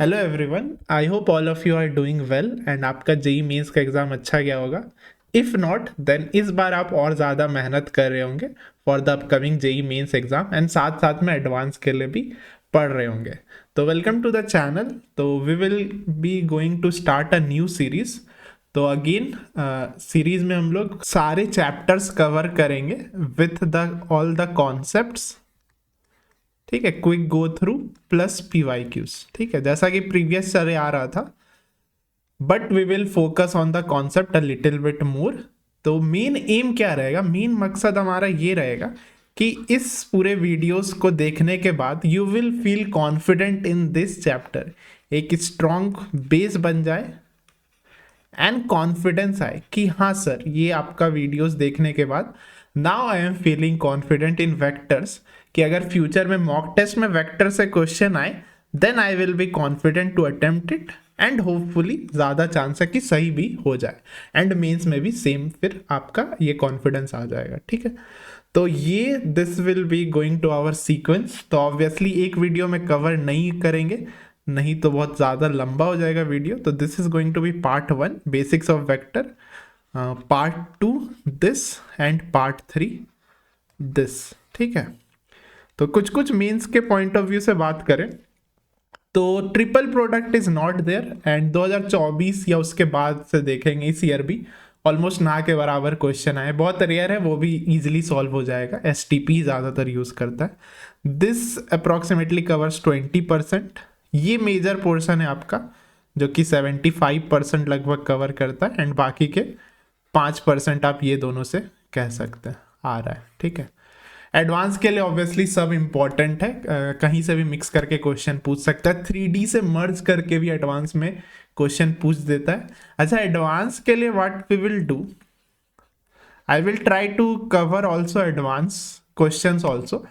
Hello everyone, I hope all of you are doing well and आपका JEE Mains का exam अच्छा गया होगा। इफ़ नॉट देन इस बार आप और ज़्यादा मेहनत कर रहे होंगे for the upcoming JEE Mains exam and साथ साथ में एडवांस के लिए भी पढ़ रहे होंगे। तो वेलकम टू द चैनल। तो we will be going to start a new series. तो अगेन सीरीज़ में हम लोग सारे चैप्टर्स कवर करेंगे with the all the concepts. ठीक है, quick go through plus PYQs. ठीक है, जैसा कि प्रीवियस चले आ रहा था, but we will focus on the concept a little bit more. तो मेन एम क्या रहेगा, मेन मकसद हमारा ये रहेगा कि इस पूरे वीडियोस को देखने के बाद you will feel confident in this chapter, एक स्ट्रॉन्ग बेस बन जाए एंड कॉन्फिडेंस आए कि हाँ सर, ये आपका वीडियोस देखने के बाद now I am feeling confident in vectors, कि अगर फ्यूचर में मॉक टेस्ट में वेक्टर से क्वेश्चन आए then I will be confident to attempt it and hopefully ज़्यादा चांस है कि सही भी हो जाए एंड मेंस में भी सेम फिर आपका ये कॉन्फिडेंस आ जाएगा। ठीक है, तो ये this will be going to our sequence. तो ऑब्वियसली एक वीडियो में कवर नहीं करेंगे, नहीं तो बहुत ज़्यादा लंबा हो जाएगा वीडियो। तो this is going to be part 1 basics of vector, part 2 this and part 3 this. ठीक है, तो कुछ कुछ मेंस के पॉइंट ऑफ व्यू से बात करें तो triple product is not there and 2024 या उसके बाद से देखेंगे इस ईयर भी ऑलमोस्ट ना के बराबर क्वेश्चन आए, बहुत रेयर है, वो भी इजीली सॉल्व हो जाएगा। एसटीपी ज़्यादातर यूज़ करता है। This approximately covers 20%। ये मेजर पोर्शन है आपका जो कि 75% लगभग कवर करता है एंड बाकी के 5% आप ये दोनों से कह सकते हैं आ रहा है। ठीक है, एडवांस के लिए ऑब्वियसली सब इम्पॉर्टेंट है, कहीं से भी मिक्स करके क्वेश्चन पूछ सकता है, 3D से मर्ज करके भी एडवांस में क्वेश्चन पूछ देता है। अच्छा, एडवांस के लिए what we will do, I will try to cover also advance questions also,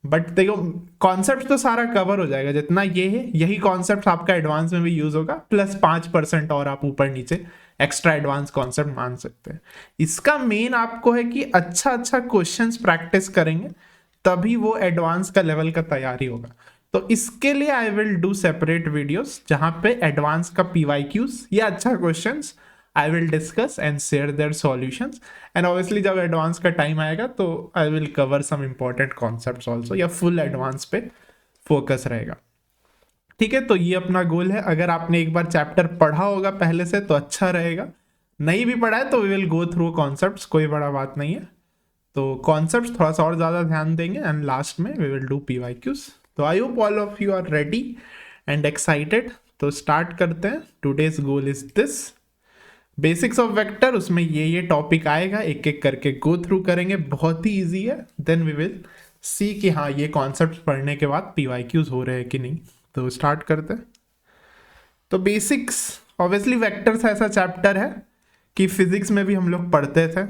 but देखो कॉन्सेप्ट तो सारा कवर हो जाएगा जितना ये है, यही कॉन्सेप्ट आपका एडवांस में भी यूज होगा, प्लस 5% और आप ऊपर नीचे एक्स्ट्रा एडवांस कॉन्सेप्ट मान सकते हैं। इसका मेन आपको है कि अच्छा अच्छा क्वेश्चंस प्रैक्टिस करेंगे तभी वो एडवांस का लेवल का तैयारी होगा। तो इसके लिए I will do separate videos जहां पे एडवांस का पीवाईक्यूज या अच्छा questions I will discuss and share their solutions and obviously जब एडवांस का टाइम आएगा तो I will cover some important concepts also, या फुल एडवांस पे फोकस रहेगा। ठीक है, तो ये अपना गोल है। अगर आपने एक बार चैप्टर पढ़ा होगा पहले से तो अच्छा रहेगा, नहीं भी पढ़ा है तो we will go through concepts, कोई बड़ा बात नहीं है। तो कॉन्सेप्ट्स थोड़ा सा और ज़्यादा ध्यान देंगे एंड लास्ट में वी विल डू पीवाईक्यूज। तो I hope all of you are ready and excited. तो स्टार्ट करते हैं। Today's goal is this, basics of vector, उसमें ये टॉपिक आएगा, एक एक करके गो थ्रू करेंगे, बहुत ही इजी है। देन वी विल सी कि हाँ ये कॉन्सेप्ट पढ़ने के बाद पीवाईक्यूज हो रहे हैं कि नहीं। तो स्टार्ट करते हैं। तो बेसिक्स, ऑब्वियसली वेक्टर्स ऐसा चैप्टर है कि फिजिक्स में भी हम लोग पढ़ते थे।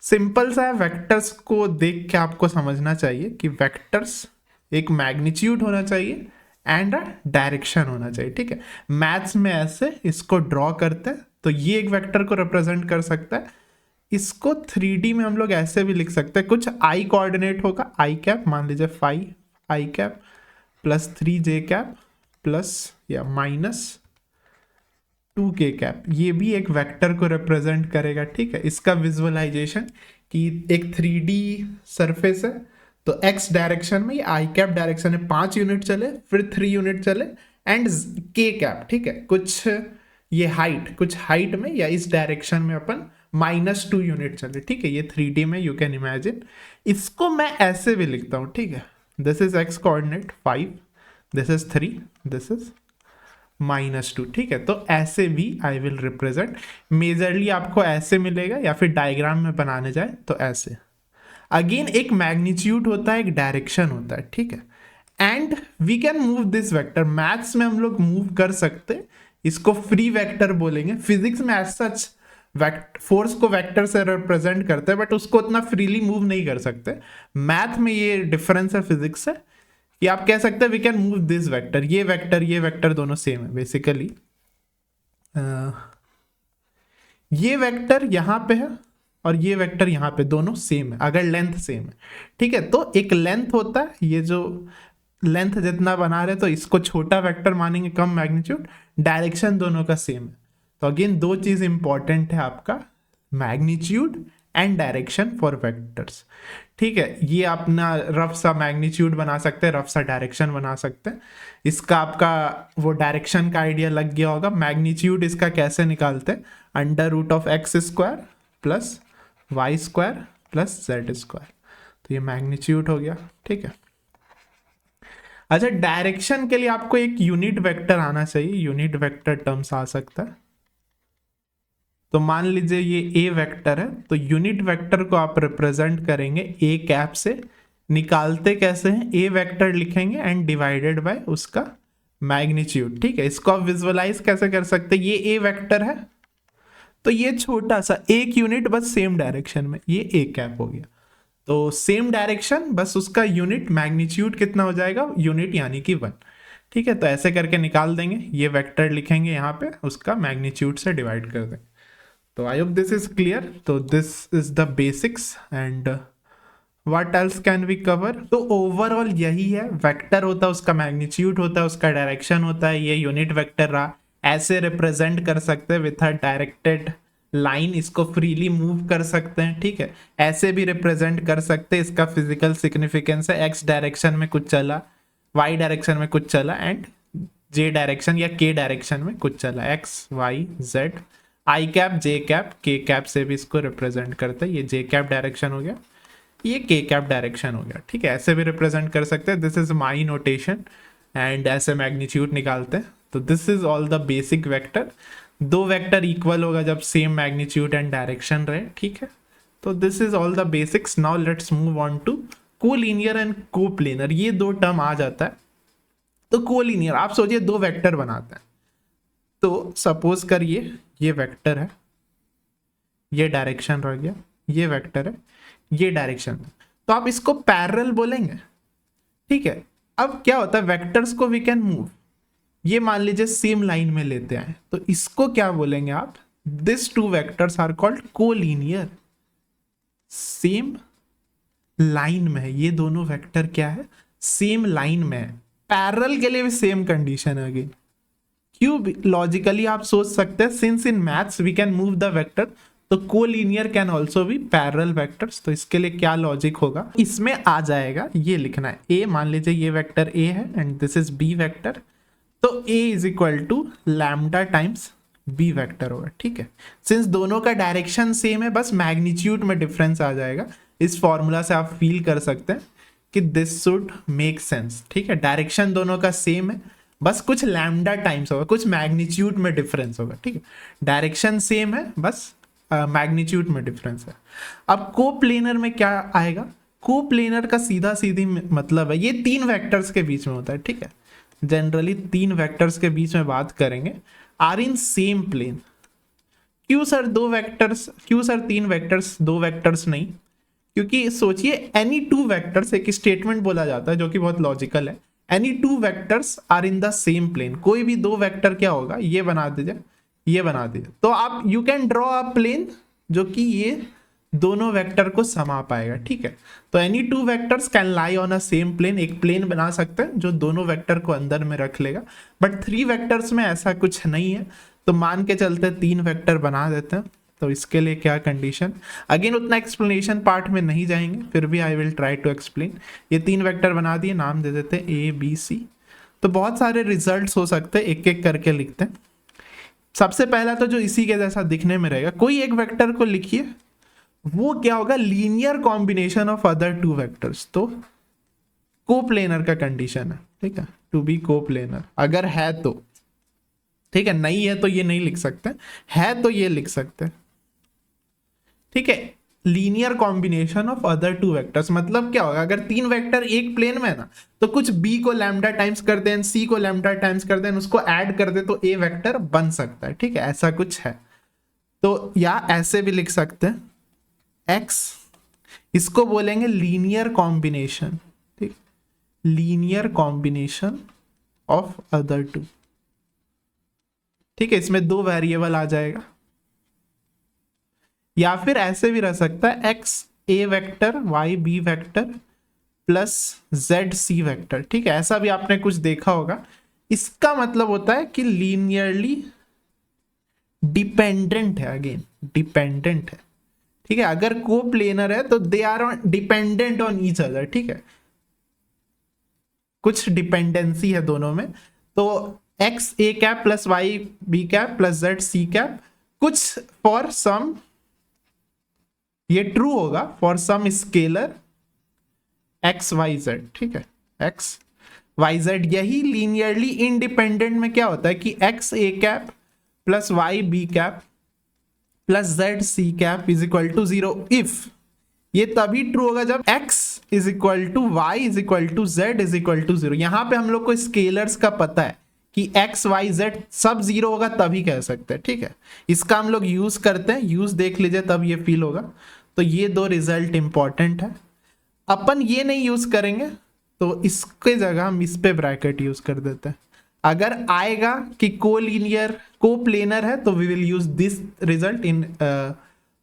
सिंपल सा है, वेक्टर्स को देख के आपको समझना चाहिए कि वेक्टर्स एक मैग्नीट्यूड होना चाहिए एंड अ डायरेक्शन होना चाहिए। ठीक है, मैथ्स में ऐसे इसको ड्रॉ करते हैं, तो ये एक वेक्टर को रिप्रेजेंट कर सकता है। इसको 3D में हम लोग ऐसे भी लिख सकते हैं, कुछ आई कोऑर्डिनेट होगा, आई कैप मान लीजिए 5 आई कैप प्लस 3 जे कैप प्लस या माइनस 2 के कैप, ये भी एक वेक्टर को रिप्रेजेंट करेगा। ठीक है, इसका विजुअलाइजेशन कि एक 3D सरफेस है, तो एक्स डायरेक्शन में आई कैप डायरेक्शन में 5 यूनिट चले, फिर 3 यूनिट चले एंड के कैप। ठीक है, कुछ ये हाइट, कुछ हाइट में या इस डायरेक्शन में अपन -2 यूनिट चले। ठीक है, ये 3D में यू कैन इमेजिन। इसको मैं ऐसे भी लिखता हूँ। ठीक है, this is x coordinate 5, this is 3, this is -2। ठीक है, तो ऐसे भी आई विल रिप्रेजेंट, मेजरली आपको ऐसे मिलेगा या फिर डायग्राम में बनाने जाए तो ऐसे। अगेन एक मैग्नीट्यूड होता है, एक डायरेक्शन होता है। ठीक है, and we can move this vector, maths में हम लोग मूव कर सकते हैं, इसको फ्री वेक्टर बोलेंगे। फिजिक्स में एज सच फोर्स को वेक्टर से रिप्रेजेंट करते हैं, बट उसको उतना फ्रीली मूव नहीं कर सकते। मैथ में ये डिफरेंस है फिजिक्स से, कि आप कह सकते हैं we can move this vector, ये वेक्टर दोनों सेम है बेसिकली। ये वेक्टर यहाँ पे है और ये वेक्टर यहाँ पे, दोनों सेम है अगर लेंथ सेम है। ठीक है, तो एक लेंथ होता है, ये जो लेंथ जितना बना रहे तो इसको छोटा वेक्टर मानेंगे, कम मैग्नीट्यूड, डायरेक्शन दोनों का सेम है। तो अगेन दो चीज इंपॉर्टेंट है आपका, magnitude and direction for vectors. ठीक है, ये अपना रफ सा मैग्नीट्यूड बना सकते हैं, रफ सा डायरेक्शन बना सकते हैं। इसका आपका वो डायरेक्शन का आइडिया लग गया होगा। मैग्नीट्यूड इसका कैसे निकालते हैं, under root of X square plus Y square plus Z square. तो ये मैग्नीट्यूड हो गया। ठीक है, अच्छा डायरेक्शन के लिए आपको एक यूनिट वेक्टर आना चाहिए, यूनिट वेक्टर टर्म्स आ सकता है। तो मान लीजिए ये ए वेक्टर है, तो यूनिट वेक्टर को आप रिप्रेजेंट करेंगे ए कैप से। निकालते कैसे हैं, ए वेक्टर लिखेंगे एंड डिवाइडेड बाय उसका मैग्नीट्यूड। ठीक है, इसको आप विजुअलाइज कैसे कर सकते हैं, ये ए वेक्टर है तो ये छोटा सा एक यूनिट बस सेम डायरेक्शन में, ये ए कैप हो गया। तो सेम डायरेक्शन बस उसका यूनिट मैग्नीट्यूड कितना हो जाएगा, यूनिट यानी कि 1। ठीक है, तो ऐसे करके निकाल देंगे, ये वेक्टर लिखेंगे यहाँ पे, उसका मैग्नीट्यूड से डिवाइड कर देंगे। तो I hope this is clear. तो this is the basics and what else can we cover. तो ओवरऑल यही है, वेक्टर होता है उसका मैग्नीट्यूड होता है, उसका डायरेक्शन होता है, ये यूनिट वेक्टर रहा। ऐसे रिप्रेजेंट कर सकते हैं विथ अ डायरेक्टेड लाइन, इसको फ्रीली मूव कर सकते हैं। ठीक है, ऐसे भी रिप्रेजेंट कर सकते हैं, इसका फिजिकल सिग्निफिकेंस है, एक्स डायरेक्शन में कुछ चला, वाई डायरेक्शन में कुछ चला एंड जे डायरेक्शन या के डायरेक्शन में कुछ चला, एक्स वाई जेड, आई cap J cap K cap से भी इसको रिप्रेजेंट करते हैं। ये जे कैप डायरेक्शन हो गया, ये के कैप डायरेक्शन हो गया। ठीक है, ऐसे भी रिप्रेजेंट कर सकते हैं, this is my notation and ऐसे मैग्नीट्यूड निकालते हैं। तो this is all the basic vector. दो वेक्टर इक्वल होगा जब सेम मैग्नीट्यूड एंड डायरेक्शन रहे। ठीक है, तो this is all the basics. Now let's move on to collinear and coplanar. ये दो टर्म आ जाता है। तो कोलिनियर, आप सोचिए दो वेक्टर बनाते हैं, तो सपोज करिए ये वेक्टर है, ये डायरेक्शन रह गया, ये वेक्टर है, ये डायरेक्शन है, तो आप इसको पैरेलल बोलेंगे। ठीक है, अब क्या होता है, वेक्टर्स को वी कैन मूव। ये मान लीजिए सेम लाइन में लेते आए, तो इसको क्या बोलेंगे आप, this two vectors are called collinear. Same line में है, ये दोनों वेक्टर क्या है, सेम लाइन में है। पैरेलल के लिए भी सेम कंडीशन है अगेन। क्यों, लॉजिकली आप सोच सकते हैं, since in maths we can move the vector, तो collinear can also be parallel vectors. तो इसके लिए क्या लॉजिक होगा, इसमें आ जाएगा, ये लिखना है ए, मान लीजिए ये वेक्टर ए है and this is B vector, तो A is equal to lambda times B vector होगा। ठीक है, सिंस दोनों का डायरेक्शन सेम है, बस मैग्नीट्यूड में डिफरेंस आ जाएगा। इस फॉर्मूला से आप फील कर सकते हैं कि दिस शुड मेक सेंस। ठीक है, डायरेक्शन दोनों का सेम है, बस कुछ लैम्डा टाइम्स होगा, कुछ मैग्नीट्यूड में डिफरेंस होगा। ठीक है, डायरेक्शन सेम है, बस मैग्नीट्यूड में डिफरेंस है। अब कोप्लेनर में क्या आएगा, कोप्लेनर का सीधा सीधी मतलब है ये तीन वेक्टर्स के बीच में होता है। ठीक है, जनरली तीन वेक्टर्स के बीच में बात करेंगे, आर इन सेम प्लेन। क्यों सर दो वेक्टर्स, क्यों सर तीन वेक्टर्स, दो वेक्टर्स नहीं, क्योंकि सोचिए एनी टू वेक्टर्स, एक स्टेटमेंट बोला जाता है जो कि बहुत लॉजिकल है, any two vectors are in the same plane. कोई भी दो वेक्टर क्या होगा, ये बना दीजिए, ये बना दीजिए, तो आप you can draw a plane जो कि ये दोनों वेक्टर को समा पाएगा। ठीक है, तो any two vectors can lie on a same plane, एक प्लेन बना सकते हैं जो दोनों वेक्टर को अंदर में रख लेगा। बट थ्री वेक्टर्स में ऐसा कुछ नहीं है, तो मान के चलते तीन वेक्टर बना देते हैं। तो इसके लिए क्या कंडीशन, अगेन उतना एक्सप्लेनेशन पार्ट में नहीं जाएंगे, फिर भी I will try to explain. ये तीन वेक्टर बना दिए, नाम दे देते हैं ए बी सी। तो बहुत सारे रिजल्ट्स हो सकते हैं, एक एक करके लिखते हैं। सबसे पहला तो जो इसी के जैसा दिखने में रहेगा, कोई एक वेक्टर को लिखिए, वो क्या होगा, linear combination of other two vectors. तो कोप्लेनर का कंडीशन है। ठीक है, टू बी कोप्लेनर, अगर है तो ठीक है, नहीं है तो ये नहीं लिख सकते, है तो ये लिख सकते हैं। ठीक है, linear combination of other two vectors मतलब क्या होगा, अगर तीन वेक्टर एक प्लेन में है ना, तो कुछ b को लैम्डा टाइम्स कर दें, c को लैम्डा टाइम्स कर दें, उसको ऐड कर दे तो a वेक्टर बन सकता है। ठीक है, ऐसा कुछ है। तो या ऐसे भी लिख सकते हैं x, इसको बोलेंगे लीनियर कॉम्बिनेशन। ठीक, linear combination of other two. ठीक है, इसमें दो वेरिएबल आ जाएगा। या फिर ऐसे भी रह सकता है x a vector y b vector plus Z C vector, ठीक है, ऐसा भी आपने कुछ देखा होगा। इसका मतलब होता है कि लीनियरली डिपेंडेंट है, अगेन डिपेंडेंट है, ठीक है। अगर को प्लेनर है तो they are dependent on each other, ठीक है, कुछ डिपेंडेंसी है दोनों में। तो X A cap plus Y B cap plus Z C cap, कुछ फॉर सम, ये ट्रू होगा for some scalar X Y Z, ठीक है, एक्स वाई जेड। यही लीनियरली इंडिपेंडेंट में क्या होता है कि X A cap plus Y B cap plus Z C cap is equal to 0 if, ये तभी ट्रू होगा जब x is equal to Y is equal to Z is equal to 0। यहां पे हम लोग को स्केलर्स का पता है कि x y z सब 0 होगा तभी कह सकते हैं, ठीक है। इसका हम लोग यूज करते हैं, यूज देख लीजिए तब ये फील होगा। तो ये दो रिजल्ट इंपॉर्टेंट है। अपन ये नहीं यूज करेंगे तो इसके जगह हम इस पे ब्रैकेट यूज कर देते हैं। अगर आएगा कि कोलिनियर को प्लेनर है तो we will use this result in,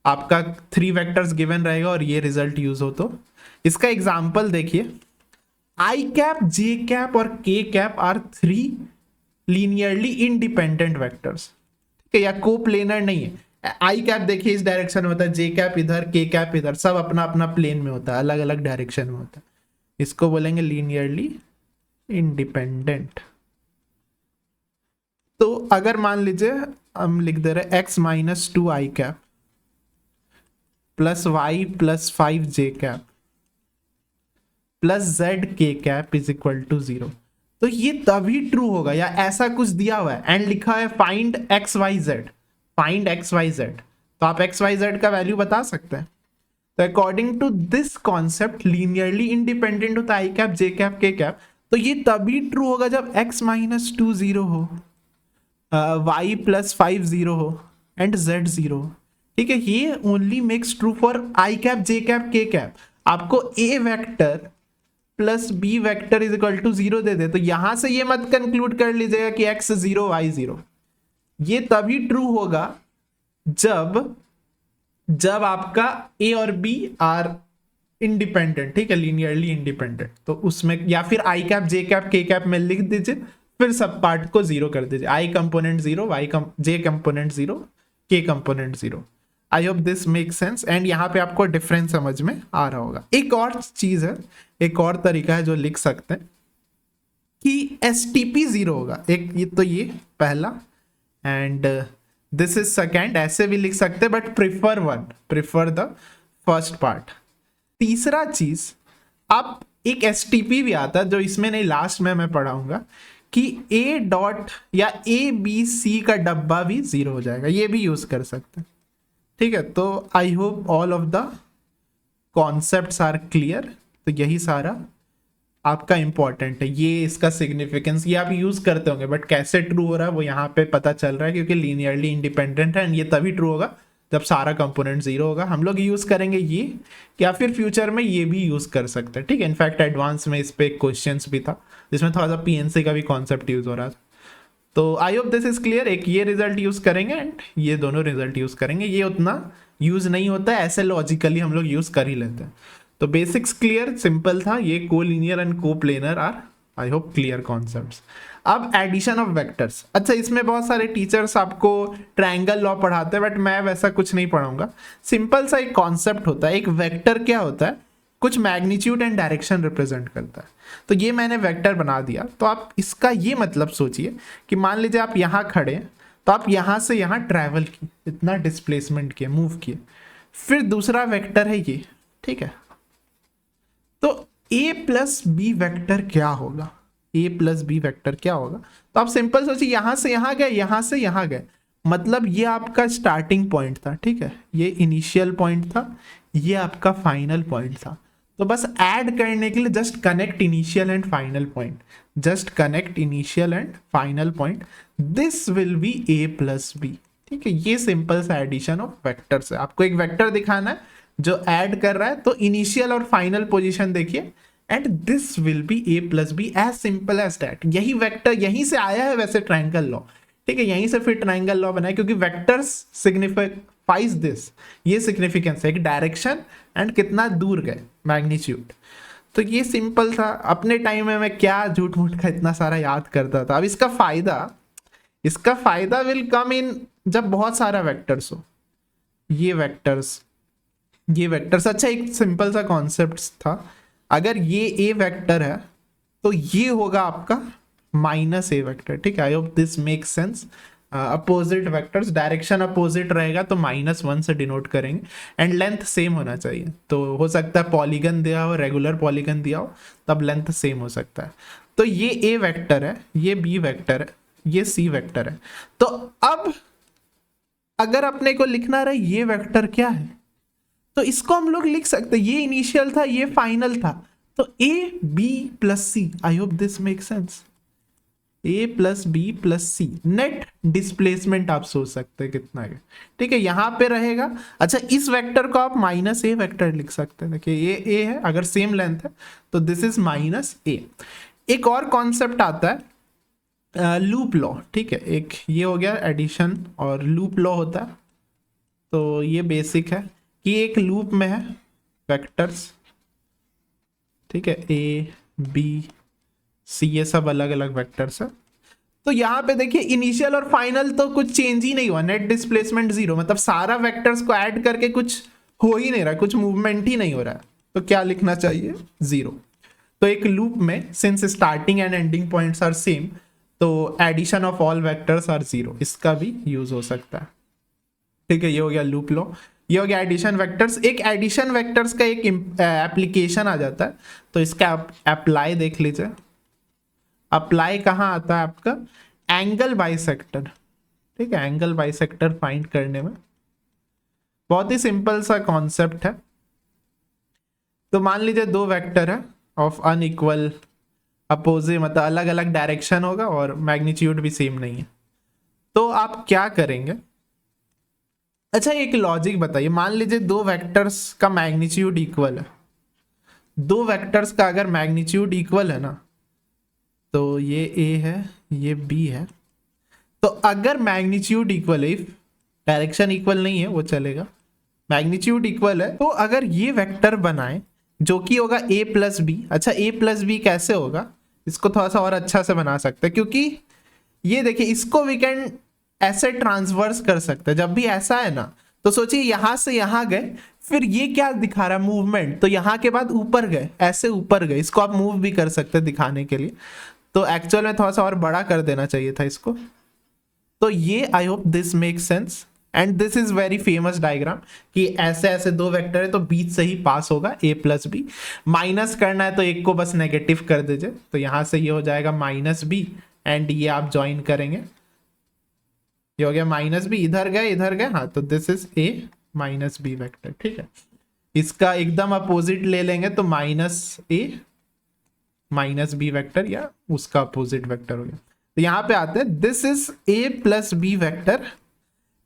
आपका 3 वेक्टर्स गिवन रहेगा और ये रिजल्ट यूज हो। तो इसका एग्जांपल देखिए, आई कैप जे कैप और K cap are 3 linearly independent vectors, ठीक है, या को प्लेनर नहीं है। आई कैप देखिए इस डायरेक्शन में होता है, जे कैप इधर, के कैप इधर, सब अपना अपना प्लेन में होता है, अलग अलग डायरेक्शन में होता है। इसको बोलेंगे लीनियरली इंडिपेंडेंट। तो अगर मान लीजिए हम लिख दे रहे एक्स माइनस 2 आई कैप प्लस वाई प्लस 5 जे कैप प्लस जेड के कैप इज इक्वल टू 0, तो ये तभी ट्रू होगा, या ऐसा कुछ दिया हुआ है एंड लिखा है find X Y Z, find X Y Z, तो आप एक्स वाई जेड का वैल्यू बता सकते हैं। तो according to this concept linearly independent होता है I cap J cap K cap, तो ये तभी ट्रू होगा जब x माइनस 2 0 हो, y प्लस 5 0 हो एंड z 0 हो, ठीक है। ये only makes true for I cap J cap K cap. आपको a vector plus B vector is equal to 0 दे दे तो यहां से ये मत कंक्लूड कर लीजिएगा कि x 0 y 0। ये तभी ट्रू होगा जब आपका a और b आर इंडिपेंडेंट, ठीक है, लीनियरली इंडिपेंडेंट। तो उसमें या फिर आई cap J cap K cap में लिख दीजिए, फिर सब पार्ट को 0 कर दीजिए, आई कंपोनेंट 0, जे कंपोनेंट 0, के component 0। I hope this make sense and यहाँ पे आपको डिफरेंस समझ में आ रहा होगा। एक और चीज है, एक और तरीका है जो लिख सकते हैं कि STP 0 होगा, एक ये पहला एंड दिस इज सेकेंड, ऐसे भी लिख सकते हैं but prefer the first part. तीसरा चीज, अब एक STP भी आता है जो इसमें नहीं, लास्ट में मैं पढ़ाऊंगा कि A डॉट या ABC का डब्बा भी 0 हो जाएगा, ये भी यूज कर सकते हैं, ठीक है। तो I hope all of the concepts are clear. तो यही सारा आपका इंपॉर्टेंट है, ये इसका सिग्निफिकेंस ये आप यूज करते होंगे बट कैसे ट्रू हो रहा है वो यहाँ पे पता चल रहा है क्योंकि लीनियरली इंडिपेंडेंट है एंड ये तभी ट्रू होगा जब सारा कंपोनेंट 0 होगा। हम लोग यूज करेंगे ये, या फिर फ्यूचर में ये भी यूज कर सकते हैं, ठीक है। इनफैक्ट एडवांस में इस पे क्वेश्चंस भी था जिसमें थोड़ा सा PNC का भी कॉन्सेप्ट यूज हो रहा था। तो I hope this is clear. एक ये रिजल्ट यूज करेंगे एंड ये दोनों रिजल्ट यूज करेंगे, ये उतना यूज नहीं होता है, ऐसे लॉजिकली हम लोग यूज कर ही लेते हैं। तो बेसिक्स क्लियर, सिंपल था, ये collinear and coplanar are I hope clear concepts. अब एडिशन ऑफ वेक्टर्स, अच्छा इसमें बहुत सारे टीचर्स आपको ट्रायंगल लॉ पढ़ाते हैं बट मैं वैसा कुछ नहीं पढ़ाऊंगा। सिंपल सा एक कॉन्सेप्ट होता है, एक वेक्टर क्या होता है, कुछ मैग्नीट्यूड एंड डायरेक्शन रिप्रेजेंट करता है। तो ये मैंने वेक्टर बना दिया, तो आप इसका ये मतलब सोचिए कि मान लीजिए आप यहाँ खड़े हैं तो आप यहाँ से यहाँ ट्रैवल किए, इतना डिस्प्लेसमेंट किए, मूव किए, फिर दूसरा वेक्टर है ये, ठीक है। तो a प्लस बी वेक्टर क्या होगा, a प्लस बी वेक्टर क्या होगा, तो आप सिंपल सोचिए यहां से यहां गए, यहां से यहां गए, मतलब ये आपका स्टार्टिंग पॉइंट था, ठीक है, ये इनिशियल पॉइंट था, ये आपका फाइनल पॉइंट था। तो बस ऐड करने के लिए just connect initial and final point, just connect initial and final point, this will be a plus B, ठीक है। ये सिंपल सा एडिशन ऑफ वेक्टर्स है। आपको एक वेक्टर दिखाना है जो ऐड कर रहा है, तो इनिशियल और फाइनल पोजीशन देखिए and this will be a plus B, as simple as that. यही वेक्टर यहीं से आया है वैसे ट्रायंगल लॉ, ठीक है, यहीं से फिर ट्रायंगल लॉ बनाया क्योंकि वेक्टर्स सिग्निफाइज दिस, ये सिग्निफिकेंस है, एक डायरेक्शन एंड कितना दूर गए, मैग्नीट्यूड। तो ये सिंपल था। अपने टाइम में मैं क्या झूठ मूठ का इतना सारा याद करता था। अब इसका फायदा विल कम इन जब बहुत सारा वेक्टर्स हो। ये वेक्टर्स अच्छा, एक सिंपल सा कॉन्सेप्ट था। अगर ये ए वेक्टर है तो ये होगा आपका माइनस ए वेक्टर, ठीक है। I hope this make sense. Opposite vectors, direction opposite रहेगा तो -1 से डिनोट करेंगे, एंड लेंथ सेम होना चाहिए। तो हो सकता है पॉलीगन दिया हो, रेगुलर पॉलीगन दिया हो, तब लेंथ सेम हो सकता है। तो ये ए वेक्टर है, ये बी वेक्टर है, ये सी वेक्टर है। तो अब अगर अपने को लिखना रहे ये वेक्टर क्या है, तो इसको हम लोग लिख सकते हैं, ये इनिशियल था, ये फाइनल था, तो A B plus C. I hope this make sense. A plus B plus C, net displacement आप सोच सकते हैं कितना है, ठीक है, यहां पे रहेगा। अच्छा, इस वेक्टर को आप माइनस ए वेक्टर लिख सकते हैं। देखिए ये ए है, अगर सेम लेंथ है तो दिस इज माइनस ए। एक और कॉन्सेप्ट आता है लूप लॉ, ठीक है। एक ये हो गया एडिशन, और लूप लॉ होता है। तो ये बेसिक है कि एक लूप में है वेक्टर्स, ठीक है, ए बी सी, ये सब अलग अलग वेक्टर्स है। तो यहाँ पे देखिए इनिशियल और फाइनल तो कुछ चेंज ही नहीं हुआ, नेट डिस्प्लेसमेंट 0, मतलब सारा वेक्टर्स को ऐड करके कुछ हो ही नहीं रहा, कुछ मूवमेंट ही नहीं हो रहा है। तो क्या लिखना चाहिए? 0। तो एक लूप में since starting and ending points are same, तो addition of all vectors are 0, इसका भी यूज हो सकता है, ठीक है। ये हो गया लूप लॉ, ये हो गया एडिशन वेक्टर्स। एक एडिशन वेक्टर्स का एक एप्लीकेशन आ जाता है, तो इसका अप्लाई देख लीजिए। अप्लाई कहाँ आता है आपका? एंगल बाइसेक्टर, ठीक है, एंगल बाइसेक्टर फाइंड करने में। बहुत ही सिंपल सा कॉन्सेप्ट है। तो मान लीजिए दो वेक्टर है ऑफ अनइक्वल अपोजिट, मतलब अलग अलग डायरेक्शन होगा और मैग्नीट्यूड भी सेम नहीं है, तो आप क्या करेंगे? अच्छा, एक लॉजिक बताइए। मान लीजिए दो वेक्टर्स का मैग्नीट्यूड इक्वल है, दो वेक्टर्स का अगर मैग्नीट्यूड इक्वल है ना, तो ये ए है, ये बी है, तो अगर मैग्नीट्यूड इक्वल है, इफ डायरेक्शन इक्वल नहीं है वो चलेगा, मैग्नीट्यूड इक्वल है, तो अगर ये वेक्टर बनाए जो कि होगा ए प्लस बी। अच्छा, ए प्लस बी कैसे होगा? इसको थोड़ा सा और अच्छा से बना सकते हैं, क्योंकि ये देखिए इसको वी कैन ऐसे ट्रांसवर्स कर सकते हैं। जब भी ऐसा है ना, तो सोचिए यहां से यहां गए, फिर ये क्या दिखा रहा है? मूवमेंट। तो यहां के बाद ऊपर गए, ऐसे ऊपर गए, इसको आप मूव भी कर सकते हैं दिखाने के लिए। तो एक्चुअल में थोड़ा सा और बड़ा कर देना चाहिए था इसको। तो ये आई hope this make sense, and this is very famous diagram कि ऐसे ऐसे दो वेक्टर है तो बीच से ही पास होगा ए प्लस बी। माइनस करना है तो एक को बस नेगेटिव कर दीजिए, तो यहां से ये हो जाएगा माइनस बी, एंड ये आप ज्वाइन करेंगे, ये हो गया माइनस बी, इधर गए, हाँ, तो this is A minus B vector, ठीक है। इसका एकदम अपोजिट ले लेंगे तो minus A minus B vector, या उसका अपोजिट वेक्टर हो गया। तो यहां पे आते हैं, this is A plus B vector,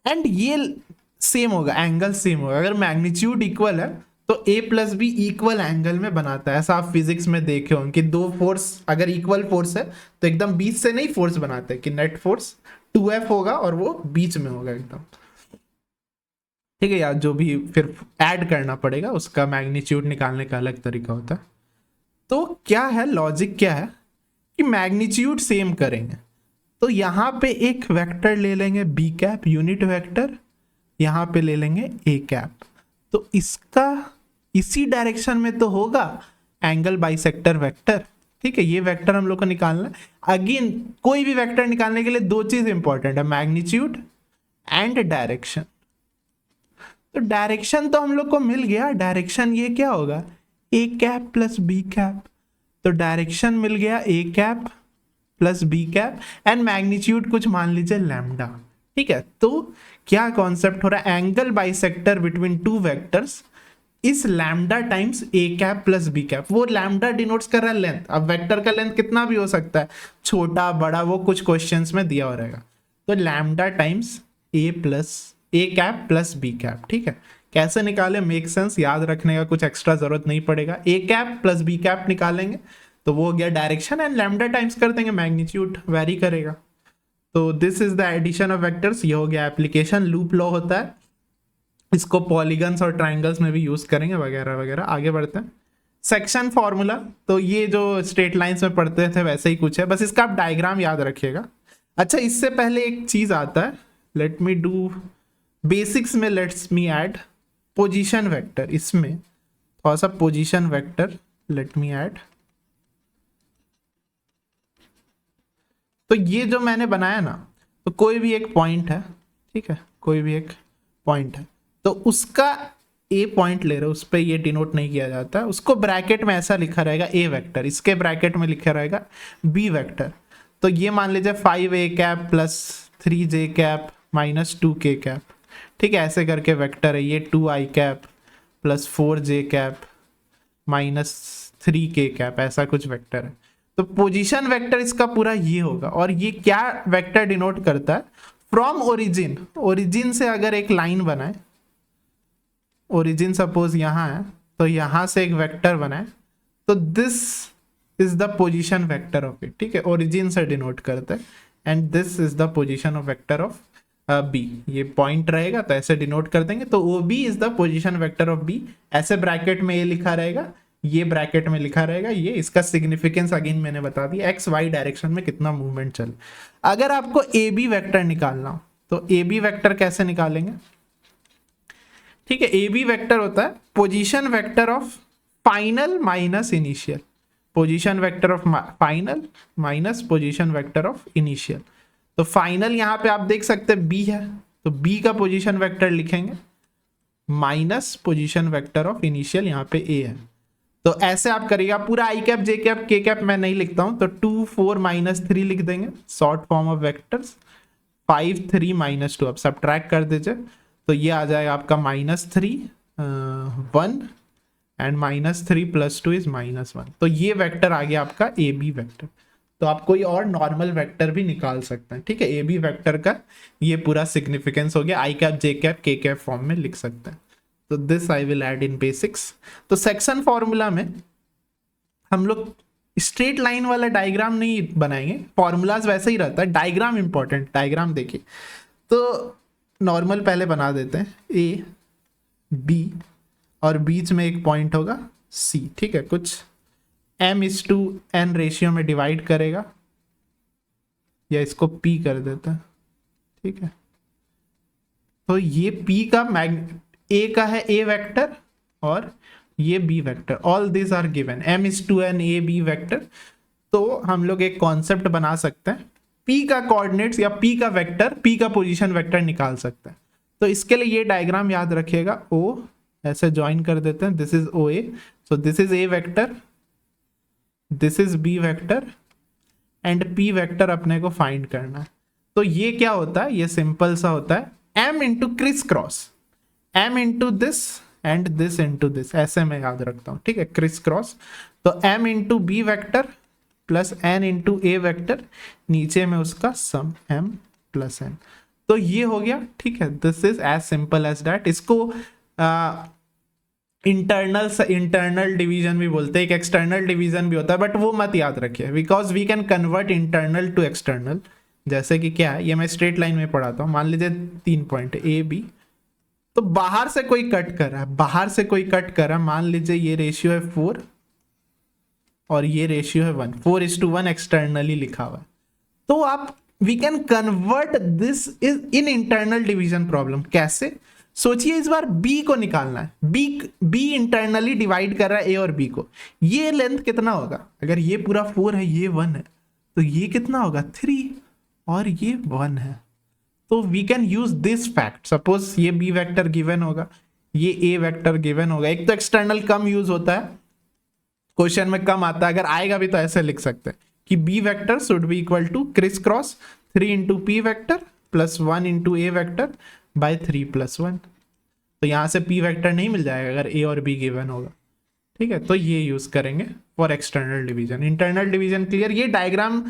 and ये सेम होगा, एंगल सेम होगा। अगर मैग्नीट्यूड इक्वल है तो A plus B equal angle में बनाता है। ऐसा आप फिजिक्स में देखे होंगे कि दो फोर्स अगर इक्वल फोर्स है तो एकदम बीच से नहीं फोर्स बनाते हैं, कि नेट फोर्स 2F होगा और वो बीच में होगा एकदम, ठीक है। यार जो भी फिर ऐड करना पड़ेगा, उसका मैग्नीट्यूड निकालने का अलग तरीका होता है। तो क्या है लॉजिक, क्या है कि मैग्नीट्यूड सेम करेंगे, तो यहां पे एक वेक्टर ले लेंगे बी कैप, यूनिट वेक्टर, यहां पे ले लेंगे ए कैप, तो इसका इसी डायरेक्शन में तो होगा एंगल बाइसेक्टर वेक्टर, ठीक है। ये वेक्टर हम लोग को निकालना है। अगेन कोई भी वेक्टर निकालने के लिए दो चीज इंपॉर्टेंट है, मैग्नीट्यूड एंड डायरेक्शन। तो डायरेक्शन तो हम लोग को मिल गया, डायरेक्शन ये क्या होगा? A cap plus B cap, तो डायरेक्शन मिल गया A cap plus B cap, and magnitude कुछ मान लीजिए लैम्डा, ठीक है। तो क्या कॉन्सेप्ट हो रहा है? Angle bisector between two vectors इस लैम्डा टाइम्स ए कैप प्लस बी कैप। वो लैम्डा डिनोट्स कर रहा है लेंथ। अब वेक्टर का लेंथ कितना भी हो सकता है, छोटा बड़ा, वो कुछ क्वेश्चंस में दिया हो रहेगा। तो लैम्डा टाइम्स ए कैप प्लस बी कैप, ठीक है। कैसे निकाले? मेक सेंस, याद रखने का कुछ एक्स्ट्रा जरूरत नहीं पड़ेगा। ए कैप प्लस बी कैप निकालेंगे तो वो हो गया डायरेक्शन, एंड लैम्डा टाइम्स कर देंगे, मैग्नीट्यूड वेरी करेगा। तो this is the addition of vectors. ये हो गया एप्लीकेशन, लूप लॉ होता है, इसको पॉलीगन्स और ट्राइंगल्स में भी यूज करेंगे, वगैरह वगैरह। आगे बढ़ते हैं। सेक्शन फॉर्मूला तो ये जो स्ट्रेट लाइंस में पढ़ते थे वैसे ही कुछ है, बस इसका आप डायग्राम याद रखिएगा। अच्छा, इससे पहले एक चीज आता है, लेट मी डू बेसिक्स में, let's me add position vector. इसमें थोड़ा सा position vector let me add. तो ये जो मैंने बनाया ना, तो कोई भी एक पॉइंट है, ठीक है, कोई भी एक पॉइंट है, तो उसका ए पॉइंट ले रहे हो, उस पर ये डिनोट नहीं किया जाता है, उसको ब्रैकेट में ऐसा लिखा रहेगा ए वेक्टर, इसके ब्रैकेट में लिखा रहेगा बी वेक्टर। तो ये मान लीजिए 5a cap plus 3j cap minus 2k cap, ठीक है, ऐसे करके वेक्टर है। ये 2i cap plus 4j cap minus 3k cap, ऐसा कुछ वेक्टर है। तो पोजीशन वेक्टर इसका पूरा ये होगा। और ये क्या वेक्टर डिनोट करता है? फ्रॉम ओरिजिन, ओरिजिन से अगर एक लाइन बनाए, ओरिजिन सपोज यहाँ है, तो यहाँ से एक वेक्टर बनाए, तो this is the position vector of it, ठीक है, ओरिजिन से डिनोट करता है। And this is the position of vector of B, ये पॉइंट रहेगा तो ऐसे डिनोट कर देंगे। तो O B is the position vector of B, ऐसे ब्रैकेट में ये लिखा रहेगा, ये ब्रैकेट में लिखा रहेगा ये। इसका सिग्निफिकेंस अगेन मैंने बता दिया, एक्स वाई डायरेक्शन में कितना मूवमेंट चले। अगर आपको ए बी वेक्टर निकालना हो तो ए बी वेक्टर कैसे निकालेंगे? ठीक है, ए बी वेक्टर होता है position vector of final minus initial, position vector of final minus position vector of initial. तो फाइनल यहाँ पे आप देख सकते हैं बी है, तो बी का पोजीशन वेक्टर लिखेंगे minus position vector of initial, यहाँ पे ए है। तो ऐसे आप करिएगा पूरा आई cap J cap K cap मैं नहीं लिखता हूं, तो 2 4 माइनस 3 लिख देंगे, short form of vectors. 5 3 minus 2 अब सब्ट्रैक्ट कर दीजिए, तो ये आ जाएगा आपका -3 1 एंड -3 + 2 इज -1। तो ये वेक्टर आ गया आपका ए बी वेक्टर। तो आप कोई और नॉर्मल वेक्टर भी निकाल सकते हैं, ठीक है। ए बी वेक्टर का ये पूरा सिग्निफिकेंस हो गया, आई cap J cap K cap form में लिख सकते हैं। तो this I will add in basics. तो सेक्शन फॉर्मूला में हम लोग स्ट्रेट लाइन वाला डायग्राम नहीं बनाएंगे, फॉर्मूलाज वैसे ही रहता है, डायग्राम इंपॉर्टेंट। डायग्राम देखिए, तो नॉर्मल पहले बना देते हैं, ए बी और बीच में एक पॉइंट होगा सी, ठीक है, कुछ m/n रेशियो में डिवाइड करेगा, या इसको p कर देते हैं, ठीक है। तो ये p का a का है a वेक्टर और ये b vector, all this are given, m/n a b vector. तो हम लोग एक कॉन्सेप्ट बना सकते हैं, p का कोऑर्डिनेट्स या p का वेक्टर, p का पोजीशन वेक्टर निकाल सकते हैं। तो इसके लिए ये डायग्राम याद रखिएगा, o ऐसे ज्वाइन कर देते हैं, this is OA, so this is a vector, this is b vector and p vector अपने को फाइंड करना है। तो ये क्या होता है? ये सिंपल सा होता है m into criss cross, m into this and this into this, ऐसे मैं याद रखता हूं, ठीक है, क्रिस क्रॉस। तो m into B vector plus n into A vector, नीचे में उसका सम m प्लस n। तो ये हो गया, ठीक है, this is as simple as that. इसको इंटरनल डिवीजन भी बोलते हैं, एक एक्सटर्नल डिवीजन भी होता है, बट वो मत याद रखिए, because we can convert internal to external. जैसे कि क्या है, ये मैं स्ट्रेट लाइन में पढ़ाता हूँ, मान लीजिए 3 पॉइंट ए बी, तो बाहर से कोई कट कर रहा है, बाहर से कोई कट कर रहा है, मान लीजिए ये रेशियो है 4 और ये रेशियो है 1, 4:1 एक्सटर्नली लिखा हुआ है। तो आप we can convert this is in internal division problem. कैसे? सोचिए, इस बार b को निकालना है, b इंटरनली डिवाइड कर रहा है a और b को। ये लेंथ कितना होगा? अगर ये पूरा 4 है, ये 1 है, तो ये कितना होगा? 3 और ये 1 है। तो we can use this fact. Suppose ये b वेक्टर गिवन होगा, ये a वेक्टर गिवन होगा। एक तो एक्सटर्नल कम यूज होता है, क्वेश्चन में कम आता है, अगर आएगा भी तो ऐसे लिख सकते हैं कि b vector should be equal to क्रिस cross 3 into p vector plus 1 into a vector by 3 + 1। तो यहाँ से p वेक्टर नहीं मिल जाएगा अगर a और b गिवन होगा, ठीक है। तो ये यूज करेंगे for external division. Internal division clear. ये डायग्राम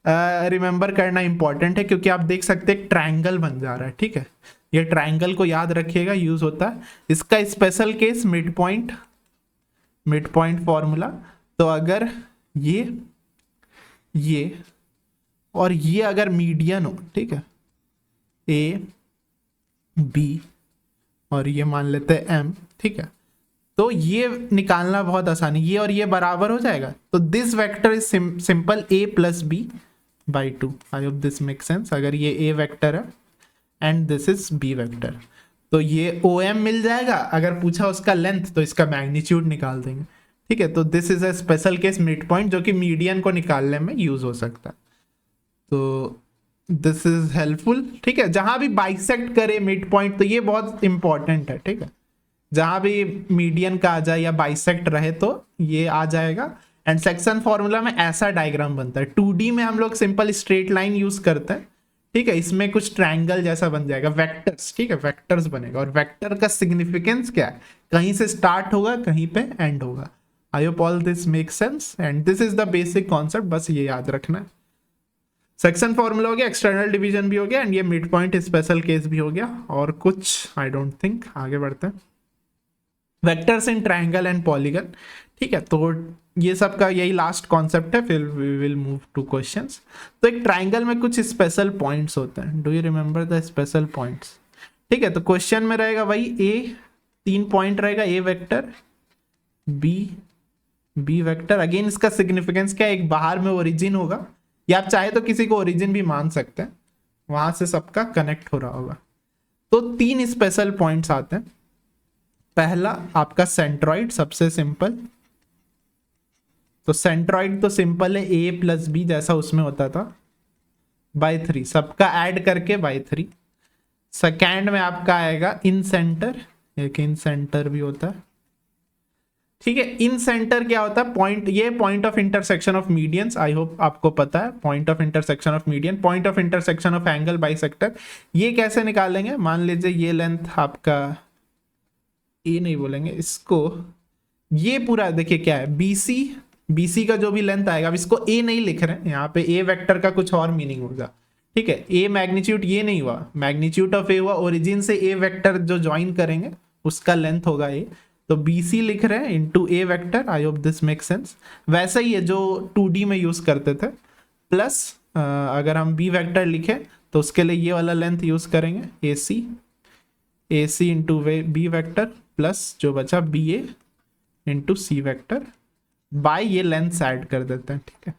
रिमेंबर करना इंपॉर्टेंट है, क्योंकि आप देख सकते हैं ट्रायंगल बन जा रहा है, ठीक है। ये ट्रायंगल को याद रखिएगा, यूज होता है। इसका special case mid point formula. तो अगर ये और ये अगर मीडियन हो, ठीक है, a b और ये मान लेते हैं m, ठीक है, तो ये निकालना बहुत आसान है, ये और ये बराबर हो जाएगा। तो this vector is simple a plus B by 2। I hope this make sense. अगर ये a वेक्टर है and this is b vector, तो ये OM मिल जाएगा। अगर पूछा उसका लेंथ तो इसका मैग्नीट्यूड निकाल देंगे, ठीक है। तो this is a special case mid point जो कि मीडियन को निकालने में यूज हो सकता है। तो दिस इज हेल्पफुल, ठीक है। जहां भी बाइसेक्ट करे मिड पॉइंट तो ये बहुत इंपॉर्टेंट है, ठीक है। जहां भी मीडियन का आ जाए या बाइसेक्ट रहे तो ये आ जाएगा। एंड सेक्शन फॉर्मूला में ऐसा डायग्राम बनता है। 2D में हम लोग सिंपल स्ट्रेट लाइन यूज करते हैं, ठीक है। इसमें कुछ ट्रायंगल जैसा बन जाएगा, वेक्टर्स, ठीक है, वेक्टर्स बनेगा। और वेक्टर का सिग्निफिकेंस क्या है, कहीं से स्टार्ट होगा कहीं पे एंड होगा। आई hope all this make sense and this is the basic concept, बस ये याद रखना है। सेक्शन फॉर्मूला हो गया, एक्सटर्नल डिवीजन भी हो गया एंड ये मिड पॉइंट स्पेशल केस भी हो गया। और कुछ आई डोंट थिंक, आगे बढ़ते हैं। Vectors in triangle and polygon, ठीक है। तो ये सब का यही लास्ट कॉन्सेप्ट है, फिर we will move to questions. तो एक ट्रायंगल में कुछ स्पेशल पॉइंट्स होते हैं। Do you remember the special points, ठीक है। तो क्वेश्चन में रहेगा वही ए, 3 पॉइंट रहेगा, ए वेक्टर, बी वेक्टर। अगेन इसका सिग्निफिकेंस क्या है, एक बाहर में ओरिजिन होगा, या आप चाहे तो किसी को ओरिजिन भी मान सकते हैं, वहां से सबका कनेक्ट हो रहा होगा। तो 3 स्पेशल पॉइंट्स आते हैं। पहला आपका सेंट्रॉइड, सबसे सिंपल। तो सेंट्रॉइड तो सिंपल है, ए प्लस बी जैसा उसमें होता था, बाई 3, सबका ऐड करके बाई 3। सेकेंड में आपका आएगा इन सेंटर, एक इन सेंटर भी होता है, ठीक है। इन सेंटर क्या होता है, पॉइंट, ये point of intersection of medians. I hope आपको पता है point of intersection of median, point of intersection of angle bisector. ये कैसे निकालेंगे, मान लीजिए ये लेंथ आपका, ए नहीं बोलेंगे इसको, ये पूरा देखिए क्या है, बीसी का जो भी लेंथ आएगा, अब इसको ए नहीं लिख रहे हैं यहाँ पे, ए वेक्टर का कुछ और मीनिंग होगा, ठीक है। ए मैग्नीट्यूड ये नहीं हुआ, मैग्नीट्यूड ऑफ ए हुआ ओरिजिन से ए वेक्टर जो ज्वाइन करेंगे उसका लेंथ होगा ए। तो BC लिख रहे हैं into A vector. I hope this make sense. वैसा ही है जो 2D में यूज करते थे, प्लस अगर हम B वेक्टर लिखे तो उसके लिए ये वाला लेंथ यूज करेंगे, AC into B vector, plus जो बचा BA into C vector, by ये लेंथ ऐड कर देते हैं, ठीक है।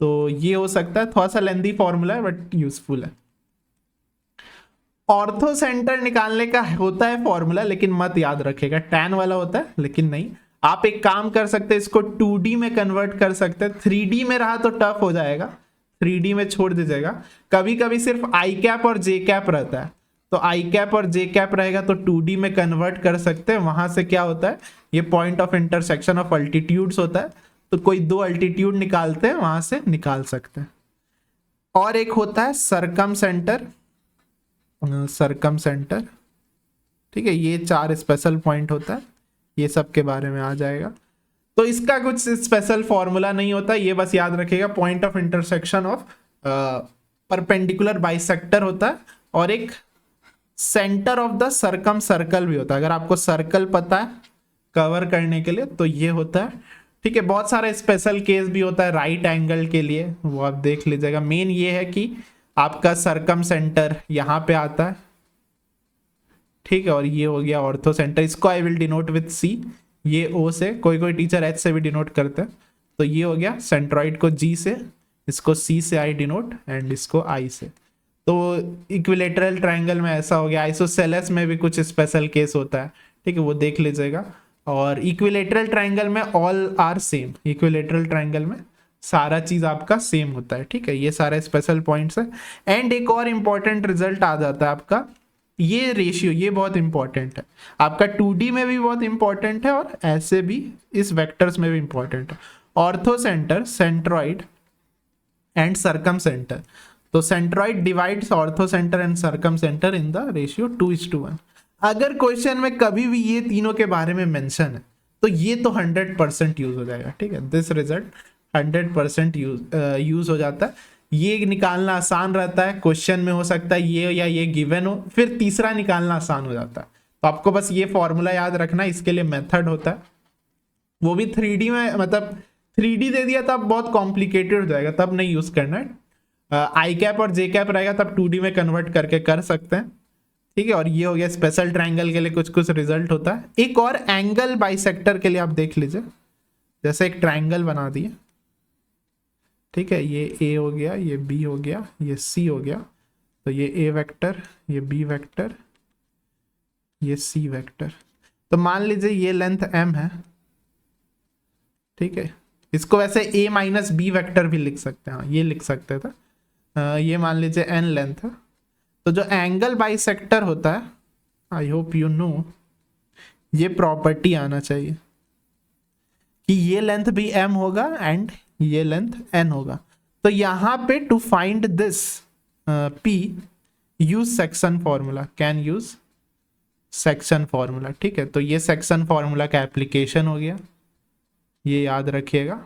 तो ये हो सकता है, थोड़ा सा लेंथी फॉर्मूला है बट यूजफुल है। ऑर्थो सेंटर निकालने का होता है फॉर्मूला, लेकिन मत याद रखेगा, टैन वाला होता है, लेकिन नहीं। आप एक काम कर सकते हैं, इसको 2D में कन्वर्ट कर सकते हैं। 3D में रहा तो टफ हो जाएगा, 3D में छोड़ दीजिएगा। कभी कभी सिर्फ आई कैप और जे कैप रहता है, तो आई कैप और जे कैप रहेगा तो 2D में कन्वर्ट कर सकते हैं। वहां से क्या होता है, ये point of intersection of altitudes होता है, तो कोई 2 अल्टीट्यूड निकालते हैं वहां से निकाल सकते हैं। और एक होता है सरकम सेंटर, ठीक है। ये 4 स्पेशल पॉइंट होता है, ये सब के बारे में आ जाएगा। तो इसका कुछ स्पेशल फॉर्मूला नहीं होता, ये बस याद रखिएगा point of intersection of perpendicular bisector होता है, और एक सेंटर ऑफ द सरकम सर्कल भी होता है। अगर आपको सर्कल पता है कवर करने के लिए तो ये होता है, ठीक है। बहुत सारे स्पेशल केस भी होता है राइट एंगल के लिए, वो आप देख लीजिएगा। मेन ये है कि आपका सरकम सेंटर यहाँ पे आता है, ठीक है। और ये हो गया ऑर्थो सेंटर, इसको I will denote with C, ये O से, कोई टीचर H से भी डिनोट करते हैं। तो ये हो गया सेंट्रॉइड को G से, इसको C से I डिनोट एंड इसको I से। तो इक्विलेटरल ट्रायंगल में ऐसा हो गया। आइसोसेलेस में भी कुछ स्पेशल केस होता है, ठीक है, वो देख लीजिएगा। और इक्विलेटरल ट्रायंगल में all are same, equilateral triangle में सारा चीज आपका सेम होता है, ठीक है। ये सारे स्पेशल पॉइंट्स है। एंड एक और इंपॉर्टेंट रिजल्ट आ जाता है आपका, ये रेशियो, ये बहुत इंपॉर्टेंट है आपका, 2D में भी बहुत इंपॉर्टेंट है और ऐसे भी इस वेक्टर्स में भी इंपॉर्टेंट है। Orthocentre, centroid and circumcentre. तो centroid divides orthocentre and circumcentre in the ratio 2:1। अगर क्वेश्चन में कभी भी ये तीनों के बारे में मेंशन है तो ये तो 100% यूज हो जाएगा, ठीक है। दिस रिजल्ट 100% यूज हो जाता है। ये निकालना आसान रहता है, क्वेश्चन में हो सकता है ये या ये गिवन हो, फिर तीसरा निकालना आसान हो जाता है। तो आपको बस ये फॉर्मूला याद रखना, इसके लिए मेथड होता है, वो भी 3D में, मतलब 3D दे दिया तब बहुत कॉम्प्लिकेटेड हो जाएगा, तब नहीं यूज करना है। आई कैप और जे कैप रहेगा तब 2D में कन्वर्ट करके कर सकते हैं। ठीक है, और ये हो गया स्पेशल ट्रायंगल के लिए कुछ कुछ रिजल्ट होता है। एक और एंगल बाइसेक्टर के लिए आप देख लीजिए, जैसे एक ट्रायंगल बना दिए, ठीक है, ये ए हो गया, ये बी हो गया, ये सी हो गया, तो ये ए वेक्टर, ये बी वेक्टर, ये सी वेक्टर। तो मान लीजिए ये लेंथ m है, ठीक है, इसको वैसे a माइनस बी वेक्टर भी लिख सकते हैं, हाँ ये लिख सकते थे। ये मान लीजिए n लेंथ है। तो जो एंगल बाइसेक्टर होता है, आई होप यू नो, ये प्रॉपर्टी आना चाहिए कि ये लेंथ भी m होगा एंड ये लेंथ n होगा। तो यहां पे to find this p use section formula, can use section formula, ठीक है। तो ये सेक्शन फॉर्मूला का एप्लीकेशन हो गया, ये याद रखिएगा।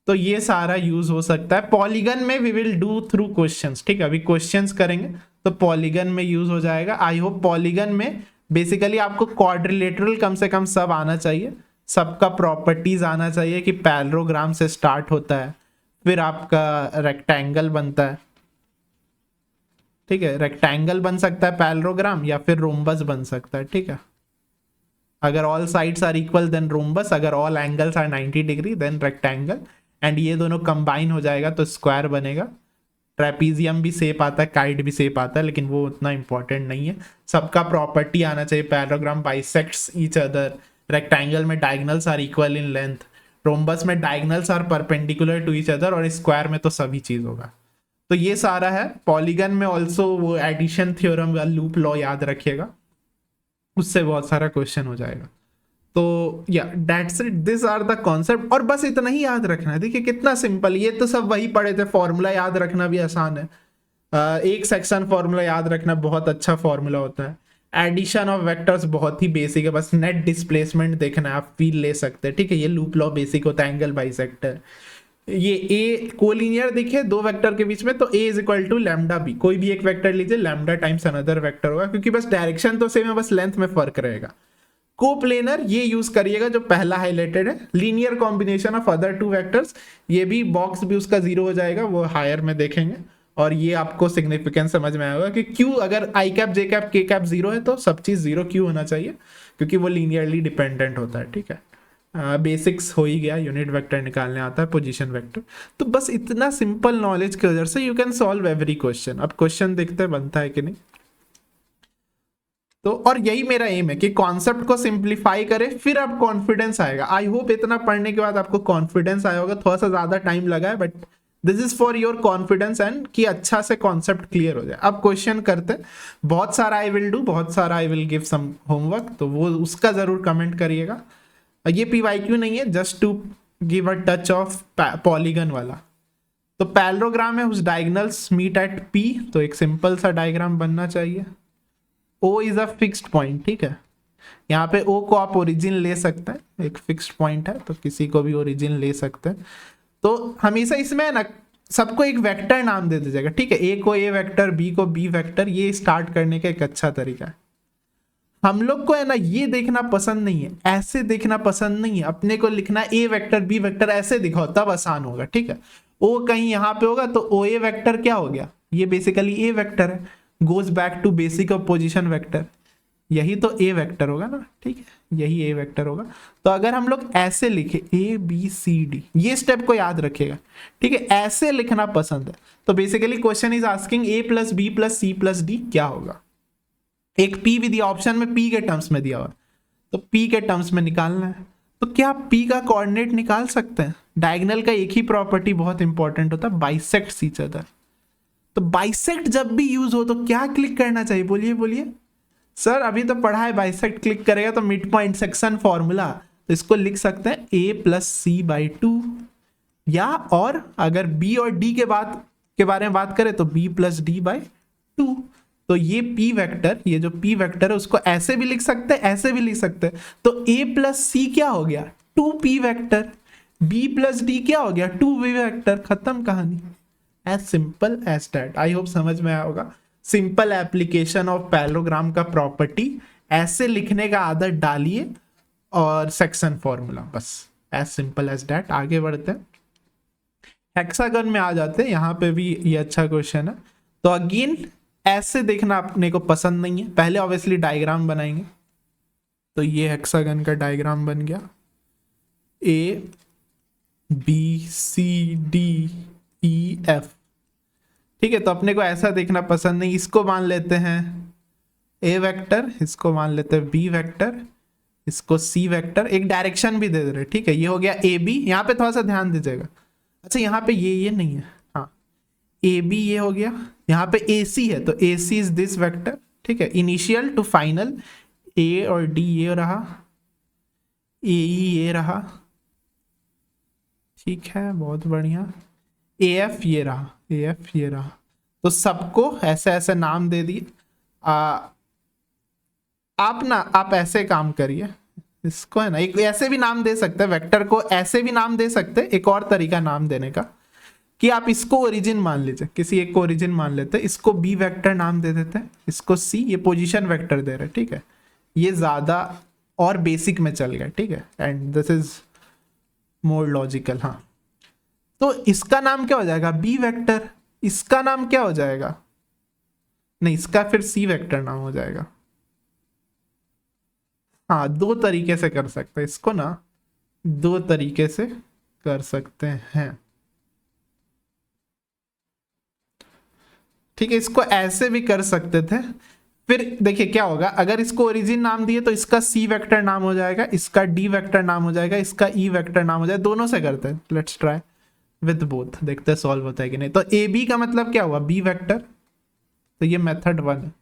तो ये सारा यूज हो सकता है पॉलीगन में, we will do through questions, ठीक है, अभी क्वेश्चंस करेंगे तो पॉलीगन में यूज हो जाएगा। आई होप पॉलीगन में बेसिकली आपको क्वाड्रिलेटरल कम से कम सब आना चाहिए, सबका प्रॉपर्टीज आना चाहिए कि पैरेललोग्राम से स्टार्ट होता है, फिर आपका रेक्टेंगल बनता है, ठीक है, रेक्टेंगल बन सकता है पैरेललोग्राम, या फिर रोम्बस बन सकता है, ठीक है। अगर all sides are equal then rhombus, अगर all angles are 90 degree then rectangle, and ये दोनों कंबाइन हो जाएगा तो स्क्वायर बनेगा। ट्रेपीजियम भी शेप आता है, काइट भी शेप आता है, लेकिन वो उतना इंपॉर्टेंट नहीं है। सबका प्रॉपर्टी आना चाहिए, parallelogram bisects each other, rectangle में diagonals are equal in length, rhombus में diagonals are perpendicular to each other, और स्क्वायर में तो सभी चीज होगा। तो ये सारा है। पॉलीगन में ऑल्सो वो एडिशन थ्योरम या लूप लॉ याद रखिएगा, उससे बहुत सारा क्वेश्चन हो जाएगा। तो या that's it, this are the concept, और बस इतना ही याद रखना है। देखिए कितना सिंपल, ये तो सब वही पढ़े थे, फॉर्मूला याद रखना भी आसान है। एक सेक्शन फॉर्मूला याद रखना बहुत अच्छा फॉर्मूला होता है। एडिशन ऑफ वेक्टर्स बहुत ही बेसिक है, बस नेट डिस्प्लेसमेंट देखना है, आप फील ले सकते हैं, ठीक है। ये लूप लॉ बेसिक होता है, एंगल बाइसेक्टर। ये ए कोलिनियर दिखे दो वेक्टर के बीच में, तो A is equal to lambda B, कोई भी एक वेक्टर लीजिए, लैम्डा टाइम्स अनदर वेक्टर होगा, क्योंकि बस डायरेक्शन तो सेम है, बस लेंथ में फर्क रहेगा। कोप्लेनर ये यूज करिएगा जो पहला हाईलाइटेड है। Linear combination of other two vectors, ये भी बॉक्स भी उसका जीरो हो जाएगा, वो हायर में देखेंगे, और ये आपको सिग्निफिकेंस समझ में आएगा कि क्यों अगर आई cap J cap K cap zero है तो सब चीज जीरो क्यों होना चाहिए, क्योंकि वो लीनियरली डिपेंडेंट होता है, ठीक है। बेसिक्स हो ही गया, यूनिट वेक्टर निकालने आता है, पोजीशन वेक्टर। तो बस इतना सिंपल नॉलेज की वजह से you can solve every question. अब क्वेश्चन देखते बनता है कि नहीं। तो और यही मेरा एम है कि कॉन्सेप्ट को सिंप्लीफाई करें, फिर आप कॉन्फिडेंस आएगा। आई होप इतना पढ़ने के बाद आपको कॉन्फिडेंस आया होगा, थोड़ा सा ज्यादा टाइम लगा है, but this is for your confidence and कि अच्छा से कॉन्सेप्ट क्लियर हो जाए। अब क्वेश्चन करते हैं, बहुत सारा आई विल डू, बहुत सारा I will give some homework, तो वो उसका जरूर कमेंट करिएगा। ये PYQ नहीं है, just to give a touch of polygon वाला। तो पैरेललोग्राम है, उस डायगोनल्स मीट एट P, तो एक सिंपल सा डायग्राम बनना चाहिए। O is a fixed point, ठीक है, यहाँ पे O को आप ओरिजिन ले सकते हैं, एक फिक्स्ड पॉइंट है तो किसी को भी ओरिजिन ले सकते हैं। तो हमेशा इसमें ना सबको एक वेक्टर नाम दे दीजिएगा, ठीक है, A को A वेक्टर, B को B वेक्टर, ये स्टार्ट करने का एक अच्छा तरीका है। हम लोग को है ना ये देखना पसंद नहीं है, ऐसे देखना पसंद नहीं है, अपने को लिखना A वेक्टर B वेक्टर ऐसे दिखाओ तब आसान होगा, ठीक है। O कहीं यहाँ पे होगा तो OA वेक्टर क्या हो गया, ये बेसिकली A वेक्टर है, goes back to basic of position vector, यही तो A वेक्टर होगा ना, ठीक है, यही A वेक्टर होगा। तो अगर हम लोग ऐसे लिखे ABCD, ये स्टेप को याद रखिएगा, ठीक है, ऐसे लिखना पसंद है। तो basically question is asking A plus B plus C plus D क्या होगा। एक P भी दिया ऑप्शन में, P के टर्म्स में दिया हुआ, तो P के टर्म्स में निकालना है। तो क्या आप P का कोऑर्डिनेट निकाल सकते हैं। डायगोनल का एक ही प्रॉपर्टी बहुत इंपॉर्टेंट होता है, बाइसेक्ट ईच अदर। तो बाइसेक्ट जब भी यूज हो तो क्या क्लिक करना चाहिए, बोलिए बोलिए सर, अभी तो पढ़ा है बाइसेक्ट क्लिक करेगा तो मिड पॉइंट सेक्शन फॉर्मूला, तो इसको लिख सकते हैं A प्लस C बाई 2, या और अगर B और D के बारे में बात करें तो B प्लस D बाई 2। तो ये P वेक्टर, ये जो P वेक्टर है उसको ऐसे भी लिख सकते हैं, ऐसे भी लिख सकते हैं। तो A प्लस C क्या हो गया, 2P vector, B plus D क्या हो गया, 2V वेक्टर, खत्म कहानी। As simple as that. I hope समझ में आया होगा। सिंपल एप्लीकेशन ऑफ पैरेललोग्राम का प्रॉपर्टी, ऐसे लिखने का आदत डालिए, और सेक्शन फॉर्मूला, बस एज सिंपल एज दैट। आगे बढ़ते हैं, हेक्सागन में आ जाते हैं, यहाँ पे भी ये अच्छा क्वेश्चन है। तो अगेन ऐसे देखना अपने को पसंद नहीं है। पहले ऑब्वियसली डायग्राम बनाएंगे, तो ये हेक्सागन का डायग्राम बन गया, A B C D E F. ठीक है, तो अपने को ऐसा देखना पसंद नहीं, इसको मान लेते हैं ए वेक्टर, इसको मान लेते हैं बी वेक्टर, इसको सी वेक्टर, एक डायरेक्शन भी दे दे रहे। ठीक है, ये हो गया ए बी। यहाँ पे थोड़ा सा ध्यान दीजिएगा, अच्छा यहाँ पे ये नहीं है, हाँ ए बी ये हो गया। यहाँ पे ए सी है, तो ए सी इज दिस वेक्टर। ठीक है, इनिशियल टू फाइनल, ए और डी ये रहा, ए ये रहा। ठीक है, बहुत बढ़िया। ए एफ ये रहा, ए एफ ये रहा। तो सबको ऐसे ऐसे नाम दे दिए। आप ऐसे काम करिए, इसको है ना एक ऐसे भी नाम दे सकते हैं, वेक्टर को ऐसे भी नाम दे सकते हैं। एक और तरीका नाम देने का कि आप इसको ओरिजिन मान लीजिए, किसी एक को ओरिजिन मान लेते हैं, इसको बी वेक्टर नाम दे देते हैं, इसको सी, ये पोजीशन वेक्टर दे रहे हैं। ठीक है, ये ज्यादा और बेसिक में चल गया। ठीक है, and this is more logical. हाँ, तो इसका नाम क्या हो जाएगा, बी वेक्टर। इसका नाम क्या हो जाएगा, नहीं इसका फिर सी वेक्टर नाम हो जाएगा। हाँ, दो तरीके से कर सकते हैं इसको ना, दो तरीके से कर सकते हैं। ठीक है, इसको ऐसे भी कर सकते थे। फिर देखिए क्या होगा, अगर इसको ओरिजिन नाम दिए तो इसका सी वेक्टर नाम हो जाएगा, इसका डी वेक्टर नाम हो जाएगा, इसका ई वेक्टर नाम हो जाएगा। दोनों से करते हैं, लेट्स ट्राई विद बोथ, देखते हैं सॉल्व होता है कि नहीं। तो ए बी का मतलब क्या हुआ, बी वेक्टर, तो ये मेथड 1 है।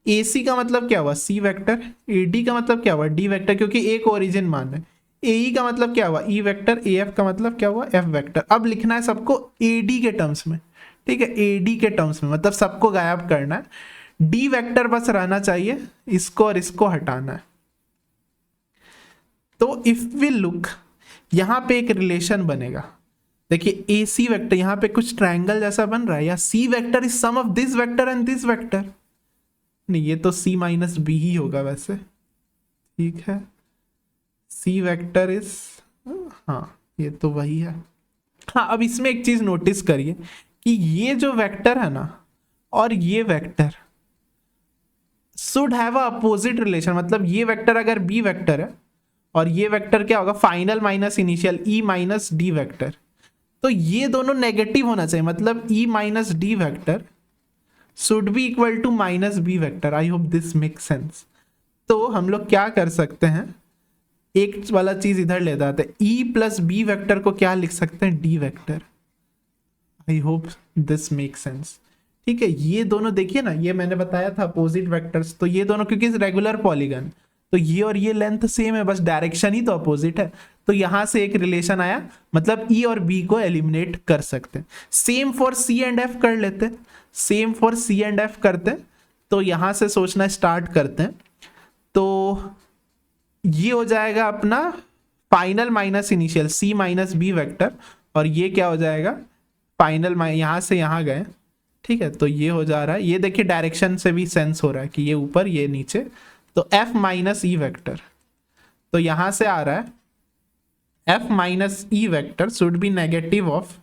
ए सी का मतलब क्या हुआ, सी वेक्टर। ए डी का मतलब क्या हुआ, डी वेक्टर, क्योंकि ए को ओरिजिन मान है। ए ई का मतलब क्या हुआ, ई वेक्टर। ए एफ का मतलब क्या हुआ, एफ वेक्टर। अब लिखना है सबको ए डी के टर्म्स में। ठीक है, ए डी के टर्म्स में, मतलब सबको गायब करना है। डी वेक्टर बस रहना चाहिए, इसको और इसको हटाना है। तो इफ वी लुक, यहां पे एक रिलेशन बनेगा। देखिए ए सी वेक्टर, यहां पे कुछ ट्रायंगल जैसा बन रहा है, या C vector is sum of this vector and this vector. नहीं, ये तो सी माइनस बी ही होगा वैसे। ठीक है, सी वेक्टर इज, हाँ ये तो वही है। हाँ, अब इसमें एक चीज नोटिस करिए कि ये जो वेक्टर है ना और ये vector should have a opposite relation. मतलब ये वेक्टर अगर बी वेक्टर है और ये वेक्टर क्या होगा, final minus initial, E minus D vector, तो ये दोनों नेगेटिव होना चाहिए। मतलब E minus D vector should be equal to minus B vector. I hope this make sense. तो हम लोग क्या कर सकते हैं, एक वाला चीज इधर ले जाते हैं, ई प्लस बी वेक्टर को क्या लिख सकते हैं, D vector. I hope this make sense. ठीक है, ये दोनों देखिए ना, ये मैंने बताया था अपोजिट वेक्टर्स, तो ये दोनों क्योंकि रेगुलर पॉलीगन, तो ये और ये लेंथ सेम है, बस डायरेक्शन ही तो अपोजिट है। तो यहां से एक रिलेशन आया, मतलब ई और बी को एलिमिनेट कर सकते हैं। Same for C and F कर लेते हैं, same for C and F करते हैं। तो यहां से सोचना स्टार्ट करते हैं। तो ये हो जाएगा अपना फाइनल माइनस इनिशियल, सी माइनस बी वेक्टर, और ये क्या हो जाएगा फाइनल, यहां से यहां गए। ठीक है, तो ये हो जा रहा है, ये देखिए डायरेक्शन से भी सेंस हो रहा है कि ये ऊपर ये नीचे। तो एफ माइनस ई वेक्टर, तो यहां से आ रहा है F minus E vector should B negative of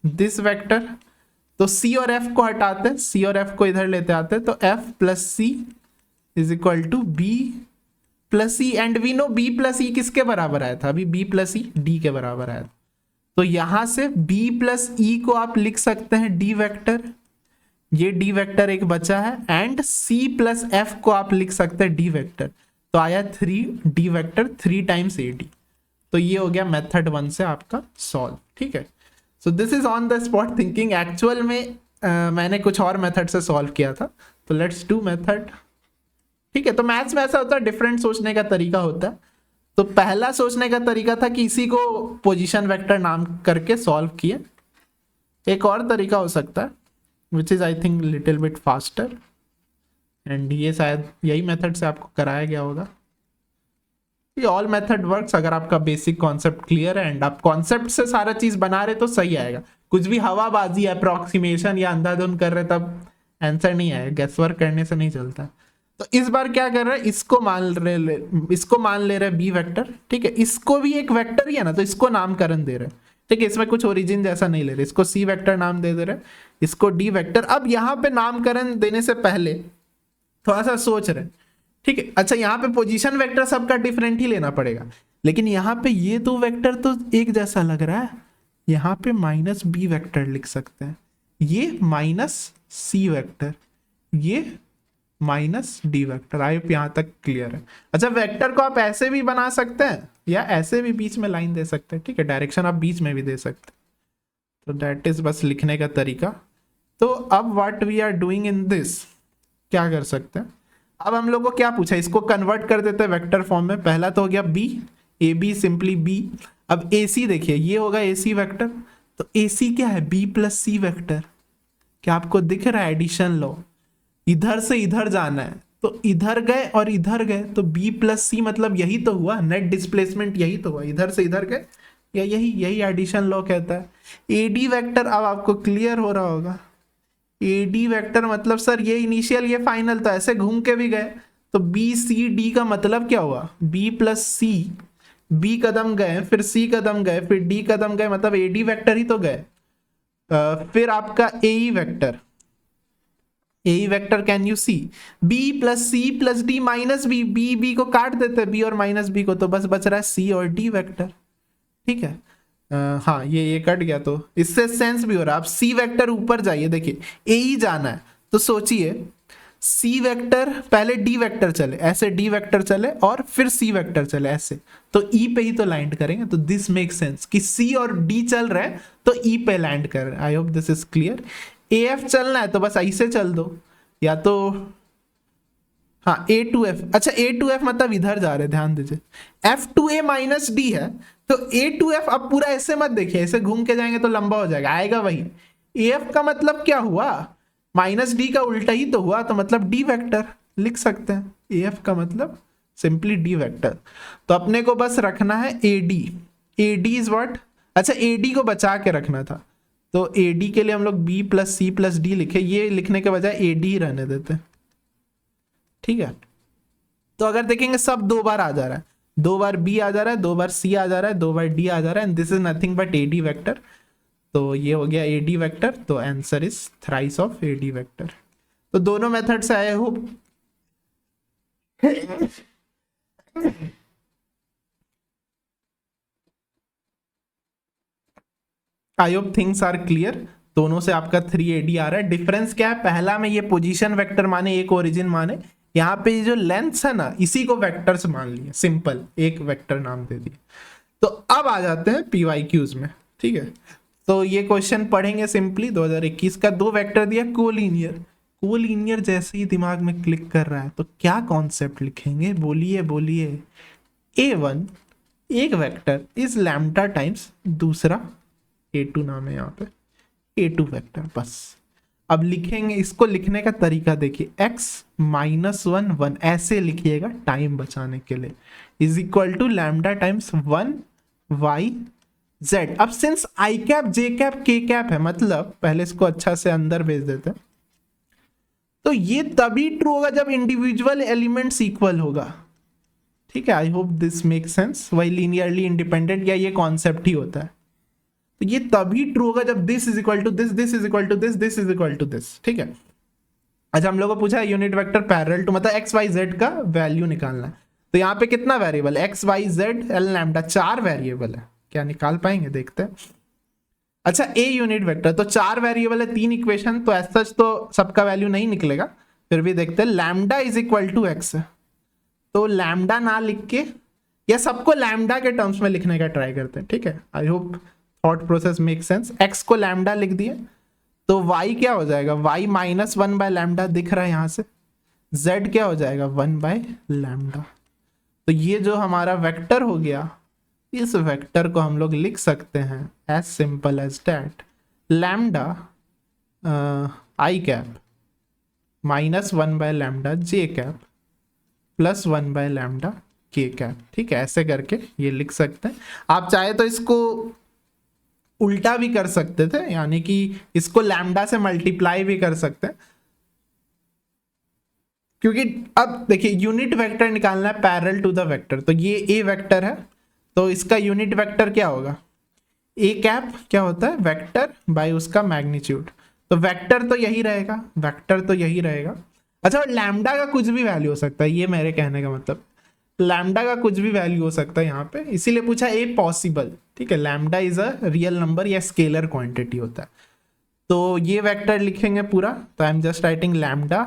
this vector. तो सी और एफ को हटाते हैं, सी और एफ को इधर लेते आते हैं, तो F plus C is equal to B plus E. And we know B plus E किसके बराबर आया था, अभी बी प्लस ई डी के बराबर आया था। तो यहां से b प्लस ई को आप लिख सकते हैं डी वेक्टर, ये डी वेक्टर एक बचा है, एंड c प्लस एफ को आप लिख सकते हैं डी वेक्टर। तो आया 3 D vector 3 times A D. तो ये हो गया मेथड 1 से आपका सॉल्व। ठीक है, so this is on the spot thinking. Actual में मैंने कुछ और मेथड से सॉल्व किया था, तो लेट्स डू मेथड। ठीक है, तो मैथ्स में ऐसा होता है, डिफरेंट सोचने का तरीका होता है। तो पहला सोचने का तरीका था कि इसी को पोजीशन वेक्टर नाम करके सॉल्व किए। एक और तरीका हो सकता है which is I think little bit faster, and ये शायद यही मेथड से आपको कराया गया होगा। ये ऑल मेथड वर्क्स अगर आपका बेसिक कॉन्सेप्ट क्लियर है एंड आप कॉन्सेप्ट से सारा चीज बना रहे तो सही आएगा। कुछ भी हवाबाजी अप्रोक्सीमेशन या अंधाधुन कर रहे तब आंसर नहीं आएगा, गेसवर्क करने से नहीं चलता। तो इस बार क्या कर रहे हैं, इसको मान ले रहे बी वेक्टर। ठीक है, इसको भी एक वेक्टर ही है ना, तो इसको नामकरण दे रहे हैं ठीक है, इसमें कुछ ओरिजिन जैसा नहीं ले रहे, इसको सी वेक्टर नाम दे रहे, इसको डी वेक्टर। अब यहाँ पे नामकरण देने से पहले थोड़ा सा सोच रहे, ठीक है। अच्छा, यहाँ पे पोजीशन वेक्टर सबका डिफरेंट ही लेना पड़ेगा, लेकिन यहाँ पे ये दो वेक्टर तो एक जैसा लग रहा है। यहाँ पे माइनस बी वेक्टर लिख सकते हैं, ये माइनस सी वेक्टर, ये minus D vector. I hope यहाँ तक क्लियर है। अच्छा, वेक्टर को आप ऐसे भी बना सकते हैं या ऐसे भी बीच में लाइन दे सकते हैं, ठीक है, डायरेक्शन आप बीच में भी दे सकते हैं। तो दैट इज बस लिखने का तरीका। तो अब what we are doing in this, क्या कर सकते हैं, अब हम लोग को क्या पूछा, इसको कन्वर्ट कर देते हैं वेक्टर फॉर्म में। पहला तो हो गया B, A B simply B. अब ए सी देखिए, ये होगा ए सी वेक्टर, तो ए सी क्या है, बी प्लस सी वेक्टर। क्या आपको दिख रहा है, एडिशन लो, इधर से इधर जाना है तो इधर गए और इधर गए, तो बी प्लस सी मतलब यही तो हुआ, नेट डिस्प्लेसमेंट यही तो हुआ, इधर से इधर गए, या यही एडिशन लॉ कहता है। एडी वेक्टर अब आपको क्लियर हो रहा होगा, एडी वेक्टर मतलब सर ये इनिशियल ये फाइनल, तो ऐसे घूम के भी गए, तो बी सी डी का मतलब क्या हुआ, बी प्लस सी, बी कदम गए फिर सी कदम गए फिर डी कदम गए, मतलब एडी वेक्टर ही तो गए। फिर आपका A vector, A vector can you see, B plus C plus D minus B, B को काट देते हैं बी और माइनस बी को, तो बस बच रहा है सी और डी वेक्टर, ठीक है। हाँ, ये कट गया, तो इससे सेंस भी हो रहा है। आप सी वेक्टर ऊपर जाइए, देखिए ए ही जाना है, तो सोचिए सी वेक्टर पहले डी वेक्टर चले, ऐसे डी वेक्टर चले और फिर सी वेक्टर चले ऐसे, तो ई पे ही तो लैंड करेंगे। तो दिस मेक सेंस कि सी और डी चल रहे हैं तो ई पे लैंड कर रहे हैं। आई hope this is clear. A F चलना है तो बस ऐसे चल दो, या तो हाँ ए टू एफ, अच्छा ए टू एफ मतलब इधर जा रहे, ध्यान दीजिए, एफ टू ए माइनस डी है, तो ए टू एफ अब पूरा ऐसे मत देखिए, ऐसे घूम के जाएंगे तो लंबा हो जाएगा, आएगा वही। ए एफ का मतलब क्या हुआ, माइनस डी का उल्टा ही तो हुआ, तो मतलब डी वेक्टर लिख सकते हैं, ए एफ का मतलब सिंपली डी वेक्टर। तो अपने को बस रखना है A D, A D is what, अच्छा ए डी को बचा के रखना था, तो ए डी के लिए हम लोग B plus C plus D लिखे, ये लिखने के बजाय ए डी रहने देते हैं, ठीक है। तो अगर देखेंगे सब दो बार आ जा रहा है, दो बार बी आ जा रहा है, दो बार सी आ जा रहा है, दो बार डी आ जा रहा है, and this is nothing but AD vector. तो ये हो गया एडी वेक्टर, तो answer is thrice of AD vector. तो दोनों मेथड से आए हो, I hope things are clear. दोनों से आपका 3AD आ रहा है। डिफरेंस क्या है, पहला में ये पोजीशन वेक्टर माने, एक ओरिजिन माने, यहाँ पे जो लेंथ है ना इसी को वेक्टर्स मान लिए, सिंपल एक वेक्टर नाम दे दिए। तो अब आ जाते हैं PYQs में, ठीक है। तो ये क्वेश्चन पढ़ेंगे सिंपली, 2021 का, दो वेक्टर दिया कोलिनियर, कोलिनियर जैसे ही दिमाग में क्लिक कर रहा है तो क्या कॉन्सेप्ट लिखेंगे, बोलिए बोलिए। A1 एक वेक्टर इज लैम्डा टाइम्स दूसरा A2 नाम है यहाँ पे, A2 वेक्टर, बस। अब लिखेंगे, इसको लिखने का तरीका देखिए, x -1 1 ऐसे लिखिएगा टाइम बचाने के लिए, is equal to lambda times 1 y z। अब since i cap j cap k cap है, मतलब पहले इसको अच्छा से अंदर भेज देते हैं, तो ये तभी ट्रू होगा जब इंडिविजुअल एलिमेंट्स इक्वल होगा, ठीक है। I hope this make sense. वही लीनियरली इंडिपेंडेंट या ये कॉन्सेप्ट ही होता है, तो ये तभी ट्रू होगा जब this is equal to this, this is equal to this, this is equal to this, ठीक है। अच्छा, हम लोग को पूछा है यूनिट वेक्टर पैरेलल टू, मतलब एक्स वाई जेड का वैल्यू निकालना है, तो यहाँ पे कितना variable, X Y Z L lambda, 4 variable है, क्या निकाल पाएंगे, देखते हैं। अच्छा, ए यूनिट वेक्टर, तो 4 वेरिएबल है, 3 इक्वेशन, तो एज सच तो सबका वैल्यू नहीं निकलेगा, फिर भी देखते हैं। Lambda is equal to X, तो लैम्डा ना लिख के या सबको लैम्डा के टर्म्स में लिखने का ट्राई करते हैं, ठीक है। I hope thought process make sense. X को लैम्डा लिख दिए, तो y क्या हो जाएगा, y -1 बाय लैम्डा दिख रहा है यहाँ से, z क्या हो जाएगा 1 बाय लैम्डा। तो ये जो हमारा वेक्टर हो गया, इस वेक्टर को हम लोग लिख सकते हैं as simple as that, lambda i cap -1 by lambda j cap plus 1 by lambda k cap, ठीक है। ऐसे करके ये लिख सकते हैं। आप चाहे तो इसको उल्टा भी कर सकते थे, यानी कि इसको लैम्डा से मल्टीप्लाई भी कर सकते हैं, क्योंकि अब देखिए यूनिट वेक्टर निकालना है पैरेलल टू द वेक्टर, तो ये ए वेक्टर है, तो इसका यूनिट वेक्टर क्या होगा, ए कैप क्या होता है, वेक्टर बाय उसका मैग्नीट्यूड, तो वेक्टर तो यही रहेगा, वेक्टर तो यही रहेगा। अच्छा, लैम्डा का कुछ भी वैल्यू हो सकता है, ये मेरे कहने का मतलब, लैम्डा का कुछ भी वैल्यू हो सकता है यहाँ पे, इसीलिए पूछा ए पॉसिबल, ठीक है। Lambda is a real number या स्केलर क्वांटिटी होता है। तो ये वेक्टर लिखेंगे पूरा, तो I am just writing lambda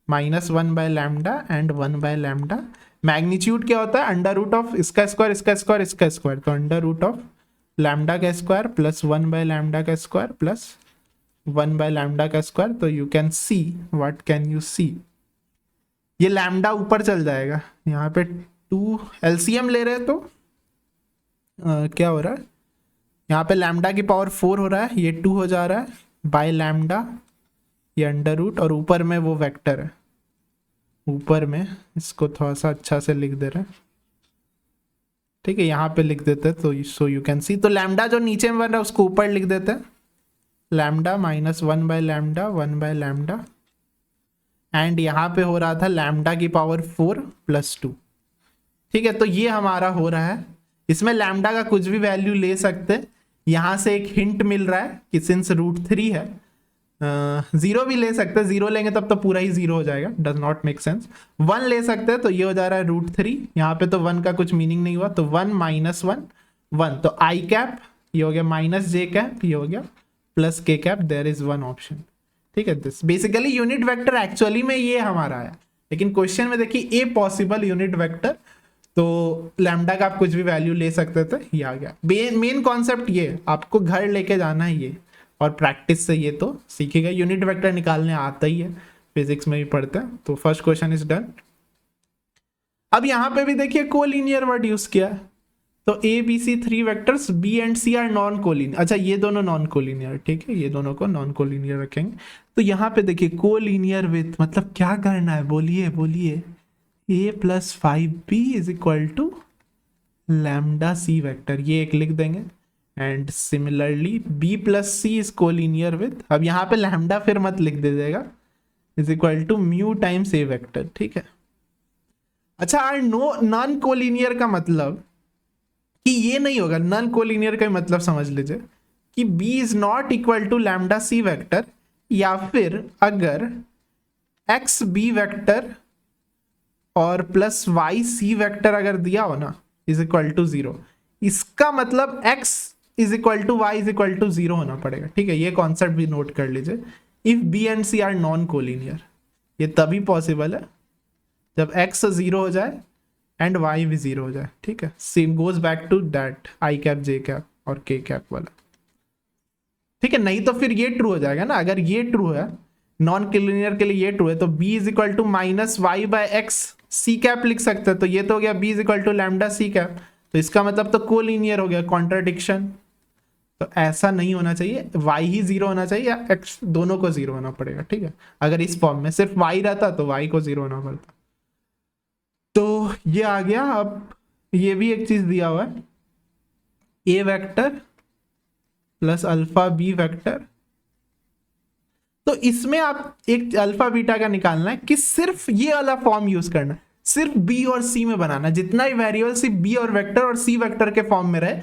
-1/λ and 1/λ। Magnitude क्या होता है, अंडर रूट ऑफ इसका स्क्वायर इसका स्क्वायर इसका स्क्वायर, तो अंडर रूट ऑफ लैम्डा का स्क्वायर प्लस 1/λ का स्क्वायर प्लस 1/λ का स्क्वायर। तो you can see, what can you see, ये लैम्डा ऊपर चल जाएगा, यहाँ पे 2 एलसीएम ले रहे हैं तो क्या हो रहा है, यहाँ पे लैम्डा की पावर 4 हो रहा है, ये 2 हो जा रहा है बाय लैम्डा, ये अंडर रूट, और ऊपर में वो वेक्टर है, ऊपर में इसको थोड़ा सा अच्छा से लिख दे रहे हैं, ठीक है, यहाँ पे लिख देते हैं, तो सो यू कैन सी, तो लैम्डा जो नीचे में बन रहा है उसको ऊपर लिख देते हैं, लैम्डा -1/λ 1/λ, एंड यहाँ पे हो रहा था लैम्डा की पावर 4 + 2, ठीक है। तो ये हमारा हो रहा है, इसमें लैम्डा का कुछ भी वैल्यू ले सकते, यहाँ से एक हिंट मिल रहा है कि सिंस √3 है, 0 भी ले सकते हैं, 0 लेंगे तब तो पूरा ही 0 हो जाएगा, डज नॉट मेक सेंस। 1 ले सकते हैं, तो ये हो जा रहा है √3, यहाँ पे तो 1 का कुछ मीनिंग नहीं हुआ, तो 1 - 1 1, तो आई कैप ये हो गया -j कैप, ये हो गया +k cap, there is 1 option, ठीक है। This basically unit vector actually में ये हमारा है, लेकिन क्वेश्चन में देखिए ए पॉसिबल यूनिट वेक्टर, तो लैम्डा का आप कुछ भी वैल्यू ले सकते थे, ये आ गया। मेन कॉन्सेप्ट ये आपको घर लेके जाना है ये, और प्रैक्टिस से ये तो सीखेगा, यूनिट वेक्टर निकालने आता ही है, फिजिक्स में भी पढ़ते हैं। तो फर्स्ट क्वेश्चन इज डन। अब यहाँ पे भी देखिए कोलिनियर वर्ड यूज किया है, तो A B C 3 vectors B and C are non collinear, अच्छा ये दोनों नॉन कोलिनियर, ठीक है, ये दोनों को नॉन कोलिनियर रखेंगे। तो यहाँ पे देखिए कोलिनियर विथ मतलब क्या करना है, बोलिए बोलिए, a + 5b = lambda C vector, ये एक लिख देंगे, and similarly b + c is collinear with, अब यहाँ पे लैम्डा फिर मत लिख दीजिएगा, = म्यू टाइम्स a वेक्टर, ठीक है। अच्छा, आर नो नॉन कोलिनियर का मतलब कि ये नहीं होगा, नॉन कोलिनियर का मतलब समझ लीजिए कि b is not equal to lambda C vector, या फिर अगर x b वेक्टर और प्लस वाई सी वेक्टर अगर दिया हो ना = 0, इसका मतलब x = y = 0 होना पड़ेगा, ठीक है। ये कॉन्सेप्ट भी नोट कर लीजिए। If b and c are non collinear, ये तभी पॉसिबल है जब x 0 हो जाए एंड y भी 0 हो जाए, ठीक है। Same goes back to that I cap J cap और के कैप वाला, ठीक है। नहीं तो फिर ये ट्रू हो जाएगा ना, अगर ये ट्रू है नॉन कोलिनियर के लिए, ये ट्रू है, तो b = -y/x सी कैप लिख सकते हैं, तो ये तो हो गया b = लैम्डा सी कैप, तो इसका मतलब तो कोलिनियर हो गया, कॉन्ट्राडिक्शन। तो ऐसा नहीं होना चाहिए, y ही 0 होना चाहिए या x, दोनों को 0 होना पड़ेगा, ठीक है। अगर इस फॉर्म में सिर्फ y रहता तो y को 0 होना पड़ता। तो ये आ गया। अब ये भी एक चीज दिया हुआ है, a vector plus alpha b vector, तो इसमें आप एक अल्फा बीटा का निकालना है कि सिर्फ ये वाला फॉर्म यूज करना है, सिर्फ b और c में बनाना, जितना भी वेरिएबल सिर्फ b और वेक्टर और c वेक्टर के फॉर्म में रहे,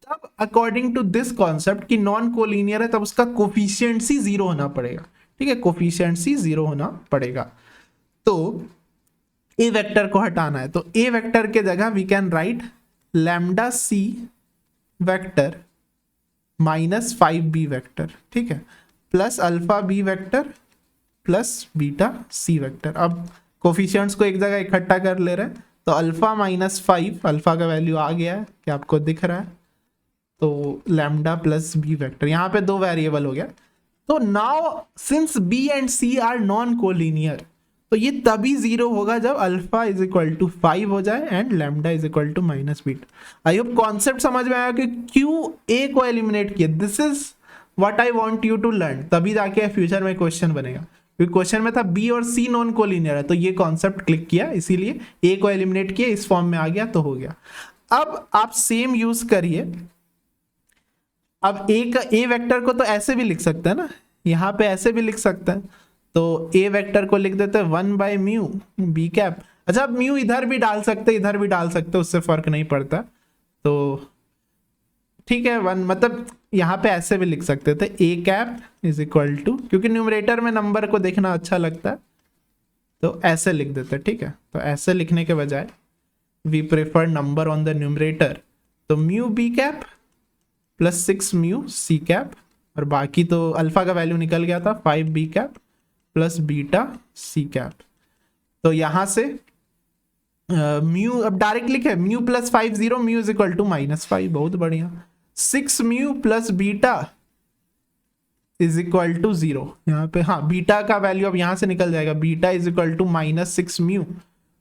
तब अकॉर्डिंग टू दिस कॉन्सेप्ट कि नॉन कोलिनियर है, तब उसका कोफिशिएंसी 0 होना पड़ेगा, ठीक है, कोफिशिएंसी 0 होना पड़ेगा। तो a वेक्टर को हटाना है, तो a वेक्टर के जगह we can write lambda c vector -5b vector, ठीक है, plus alpha b vector plus beta c vector. अब कोफिशिएंट्स को एक जगह इकट्ठा कर ले रहे हैं, तो अल्फा -5, अल्फा का वैल्यू आ गया है, क्या आपको दिख रहा है, तो लैम्डा प्लस b वेक्टर, यहाँ पे 2 वेरिएबल हो गया। तो now since b and c are non collinear, तो ये तभी 0 होगा जब अल्फा = 5 हो जाए and lambda = -beta. I hope concept समझ में आया कि क्यों a को एलिमिनेट किया, this is what I want you to learn, तभी जाके फ्यूचर में क्वेश्चन बनेगा, क्योंकि क्वेश्चन में था b और c नॉन कोलिनियर है, तो ये कॉन्सेप्ट क्लिक किया, इसीलिए a को एलिमिनेट किया, इस फॉर्म में आ गया तो हो गया। अब आप सेम यूज करिए, अब a वेक्टर को तो ऐसे भी लिख सकते हैं ना, यहाँ पे ऐसे भी लिख सकते हैं, तो a वेक्टर को लिख देते हैं 1/μ b कैप। अच्छा, अब म्यू इधर भी डाल सकते, इधर भी डाल सकते, उससे फर्क नहीं पड़ता। तो ठीक है, वन मतलब यहाँ पे ऐसे भी लिख सकते थे A cap is equal to, क्योंकि न्यूमरेटर में नंबर को देखना अच्छा लगता है तो ऐसे लिख देते, ठीक है। तो ऐसे लिखने के बजाय we prefer number on the numerator, तो mu B cap plus 6 mu C cap, और बाकी तो अल्फा का वैल्यू निकल गया था 5 B cap plus beta C cap. तो यहाँ से म्यू अब डायरेक्ट लिखे mu plus 5 0 mu is equal to -5, बहुत बढ़िया। 6 mu plus beta is equal to 0, यहाँ पे हाँ बीटा का वैल्यू अब यहाँ से निकल जाएगा, beta is equal to -6 mu,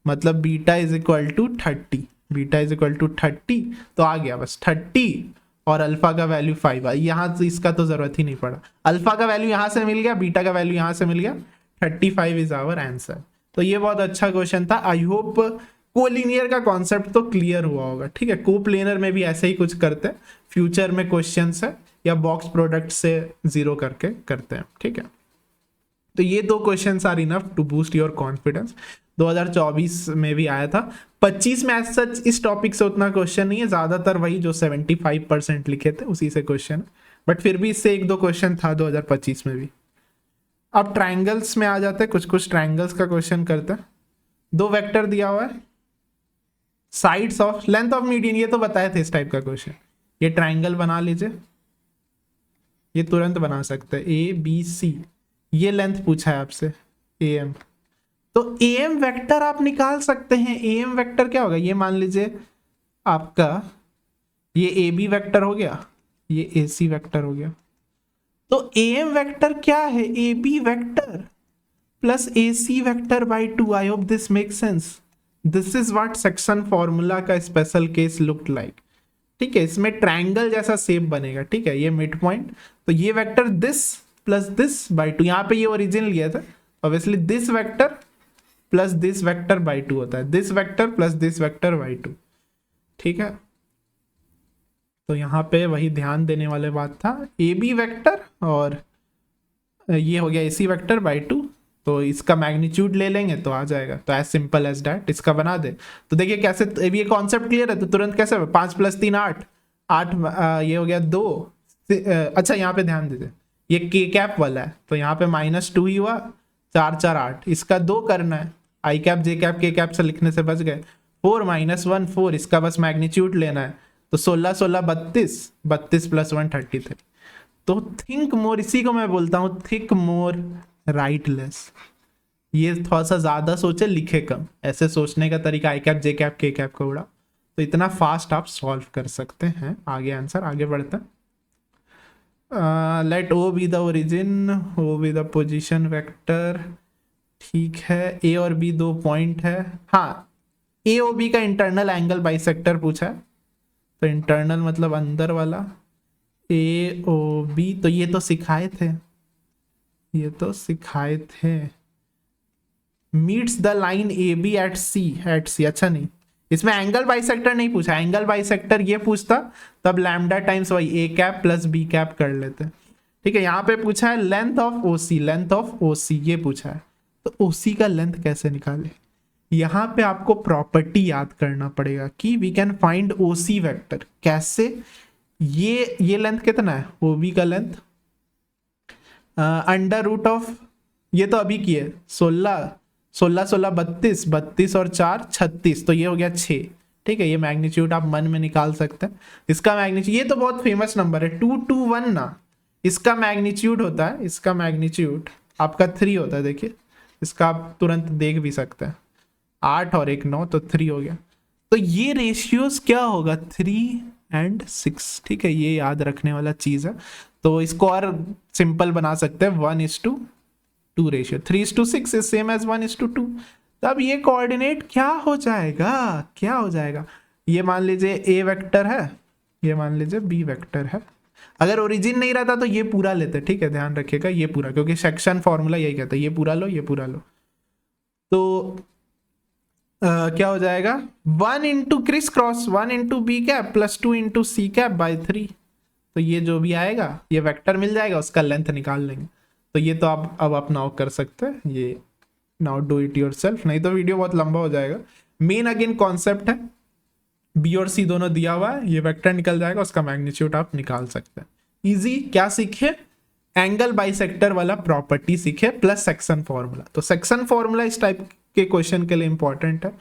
मतलब beta is equal to 30, beta is equal to 30, तो आ गया बस 30 और अल्फा का वैल्यू 5, यहाँ से इसका तो जरूरत ही नहीं पड़ा, अल्फा का वैल्यू यहाँ से मिल गया, बीटा का वैल्यू यहाँ से मिल गया, 35 इज आवर आंसर। तो ये बहुत अच्छा क्वेश्चन था। आई होप कोलिनियर का कॉन्सेप्ट तो क्लियर हुआ होगा, ठीक है। कोप्लेनर में भी ऐसे ही कुछ करते हैं, फ्यूचर में क्वेश्चंस है या बॉक्स प्रोडक्ट से जीरो करके करते हैं, ठीक है। तो ये 2 questions are enough to boost your confidence. 2024 में भी आया था, 25 में एज सच इस टॉपिक से उतना क्वेश्चन नहीं है, ज्यादातर वही जो 75% लिखे थे उसी से क्वेश्चन, बट फिर भी इससे 1-2 क्वेश्चन था 2025 में भी। अब ट्राइंगल्स में आ जाते हैं, कुछ ट्राइंगल्स का क्वेश्चन करते हैं। 2 वेक्टर दिया हुआ है, sides of length of median, ये तो बताए थे इस टाइप का क्वेश्चन। ये ट्राइंगल बना लीजिए, ये तुरंत बना सकते हैं, ए बी सी, ये लेंथ पूछा है आपसे ए एम, तो ए एम वेक्टर आप निकाल सकते हैं। ए एम वेक्टर क्या होगा, ये मान लीजिए आपका ये ए बी वेक्टर हो गया, ये ए सी वेक्टर हो गया, तो ए एम वेक्टर क्या है, A B vector plus A C vector by 2। I hope this make sense. This is what section formula का स्पेशल केस लुक्ड लाइक, ठीक है। इसमें ट्रायंगल जैसा शेप बनेगा, ठीक है, ये मिड पॉइंट, तो ये vector this plus this by 2, यहाँ पे ये ओरिजिन लिया था, obviously this vector plus this vector by 2 होता है, this vector plus this vector by 2, ठीक है। तो यहाँ पे वही ध्यान देने वाले बात था, ए बी वेक्टर और ये हो गया ए सी वेक्टर बाई 2, तो इसका मैग्नीट्यूड ले लेंगे तो आ जाएगा। तो एज सिंपल एज डैट इसका बना दे। तो देखिए कैसे, ये कॉन्सेप्ट क्लियर है तो तुरंत कैसे 5 + 3 8 8, ये हो गया 2। अच्छा यहाँ पे ध्यान दीजिए, ये के कैप वाला है तो यहाँ पे -2 ही हुआ, 4 4 8, इसका 2 करना है, I cap J cap K cap से लिखने से बच गए। 4 - 1 4, इसका बस मैग्नीट्यूड लेना है, तो 16 16 32, 32 + 1 33। तो थिंक मोर, इसी को मैं बोलता हूँ थिंक मोर राइट लेस। ये थोड़ा सा ज्यादा सोचे लिखे कम, ऐसे सोचने का तरीका आई cap J cap K cap का उड़ा, तो इतना फास्ट आप सॉल्व कर सकते हैं। आगे आंसर, आगे बढ़ते हैं। Let O B the origin, O B the position vector, ठीक है। ए और बी 2 पॉइंट है, हाँ ए ओ बी का इंटरनल एंगल बाइसेक्टर पूछा है, तो इंटरनल मतलब अंदर वाला, ए ओ बी, तो ये तो सिखाए थे, ये तो सिखाए थे। Meets the line A B at C, अच्छा नहीं, इसमें एंगल बाइसेक्टर नहीं पूछा, एंगल बाइसेक्टर ये पूछता तब लैम्डा टाइम्स वही A cap plus B cap कर लेते, ठीक है। यहाँ पे पूछा है length of O C, length of O C ये पूछा है, तो ओ सी का लेंथ कैसे निकाले, यहाँ पे आपको प्रॉपर्टी याद करना पड़ेगा कि we can find O C vector. कैसे, ये लेंथ कितना है ओ बी का लेंथ, अंडर रूट ऑफ, ये तो अभी की है 16 16 16 32, 32 और 4 36, तो ये हो गया 6, ठीक है। ये मैग्नीट्यूड आप मन में निकाल सकते हैं, इसका मैग्नीट्यूड, ये तो बहुत फेमस नंबर है 221 ना, इसका मैग्नीट्यूड होता है, इसका मैग्नीट्यूड आपका 3 होता है, देखिए इसका आप तुरंत देख भी सकते हैं, 8 और 1 9, तो 3 हो गया। तो ये रेशियोज क्या होगा 3 और 6, ठीक है, ये याद रखने वाला चीज है। तो इसको और सिंपल बना सकते हैं 1:2 रेशियो, 3:6 इज सेम एज 1:2। तब ये कोऑर्डिनेट क्या हो जाएगा, क्या हो जाएगा, ये मान लीजिए ए वेक्टर है, ये मान लीजिए बी वेक्टर है। अगर ओरिजिन नहीं रहता तो ये पूरा लेते, ठीक है, ध्यान रखिएगा ये पूरा, क्योंकि सेक्शन फॉर्मूला यही कहता है ये पूरा लो, ये पूरा लो। तो क्या हो जाएगा 1 × क्रिस cross 1 × B cap plus 2 × C cap by 3, तो ये जो भी आएगा ये वेक्टर मिल जाएगा, उसका लेंथ निकाल लेंगे। तो ये तो आप अब नाउ कर सकते हैं, ये नाउ डू इट योरसेल्फ, नहीं तो वीडियो बहुत लंबा हो जाएगा। मेन अगेन कॉन्सेप्ट है बी और सी दोनों दिया हुआ है, ये वेक्टर निकल जाएगा, उसका मैग्नीट्यूड आप निकाल सकते हैं। इजी। क्या सीखे? एंगल बाइसेक्टर वाला प्रॉपर्टी सीखे प्लस सेक्शन फॉर्मूला। तो सेक्शन फॉर्मूला इस टाइप के क्वेश्चन के लिए इंपॉर्टेंट है।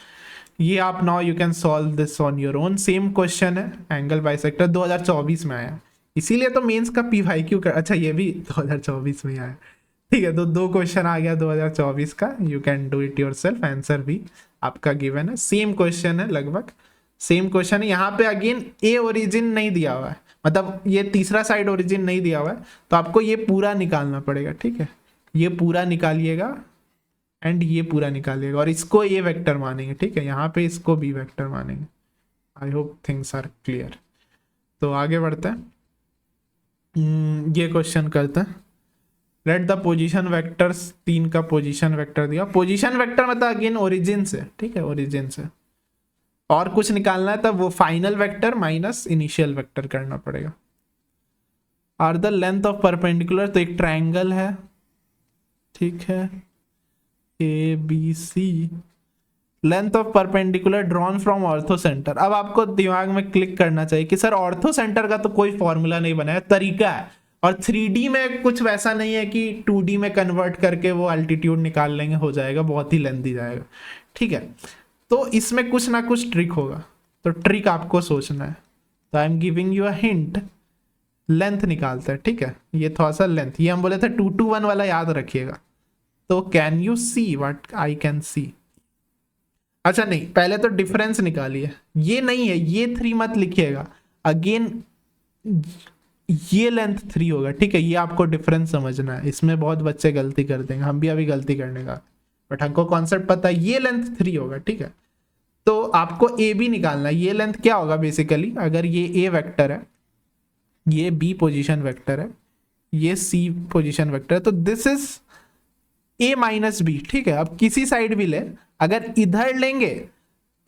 ये आप now you can solve this on your own. Same question है, एंगल बाइसेक्टर 2024 में आया, इसीलिए तो मेंस का पीवाईक्यू कर, अच्छा ये भी 2024 में आया, ठीक है। तो दो क्वेश्चन आ गया 2024 का, you can do it yourself. Answer भी आपका गिवन है, सेम क्वेश्चन है, लगभग सेम क्वेश्चन है। यहाँ पे अगेन ए ओरिजिन नहीं दिया हुआ है, मतलब ये तीसरा साइड ओरिजिन नहीं दिया हुआ है, तो आपको ये पूरा निकालना पड़ेगा, ठीक है। ये पूरा निकालिएगा एंड ये पूरा निकालिएगा, और इसको ए वेक्टर मानेंगे, ठीक है। यहाँ पे इसको बी वेक्टर मानेंगे। I hope things are clear. तो आगे बढ़ते हैं, ये क्वेश्चन करते हैं। लेट द पोजीशन वेक्टर्स, 3 का पोजीशन वेक्टर दिया। पोजीशन वेक्टर मतलब अगेन ओरिजिन से, ठीक है, ओरिजिन से। और कुछ निकालना है तब वो final vector minus initial vector करना पड़ेगा। Are the length of perpendicular, तो एक ट्रायंगल है, ठीक है, A B C. Length of perpendicular drawn from orthocentre. अब आपको दिमाग में क्लिक करना चाहिए कि सर ऑर्थो सेंटर का तो कोई फॉर्मूला नहीं बनाया, तरीका है। और 3D में कुछ वैसा नहीं है कि 2D में कन्वर्ट करके वो अल्टीट्यूड निकाल लेंगे, हो जाएगा, बहुत ही लेंथी जाएगा, ठीक है। तो इसमें कुछ ना कुछ ट्रिक होगा, तो ट्रिक आपको सोचना है। तो I am giving you a hint. Length निकालते हैं, ठीक है। ये थोड़ा सा लेंथ, ये हम बोले थे 2 to 1 वाला, याद रखिएगा। तो can you see what I can सी? अच्छा नहीं, पहले तो डिफरेंस निकालिए। ये नहीं है, ये 3 मत लिखिएगा। अगेन ये लेंथ 3 होगा, ठीक है। ये आपको डिफरेंस समझना है, इसमें बहुत बच्चे गलती कर देंगे, हम भी अभी गलती करने का, बट हमको कॉन्सेप्ट पता है। ये लेंथ 3 होगा, ठीक है। तो आपको ए बी निकालना है। ये लेंथ क्या होगा बेसिकली, अगर ये ए वेक्टर है, ये बी पोजीशन वेक्टर है, ये सी पोजीशन वेक्टर है, तो this is A minus B, ठीक है। अब किसी साइड भी ले, अगर इधर लेंगे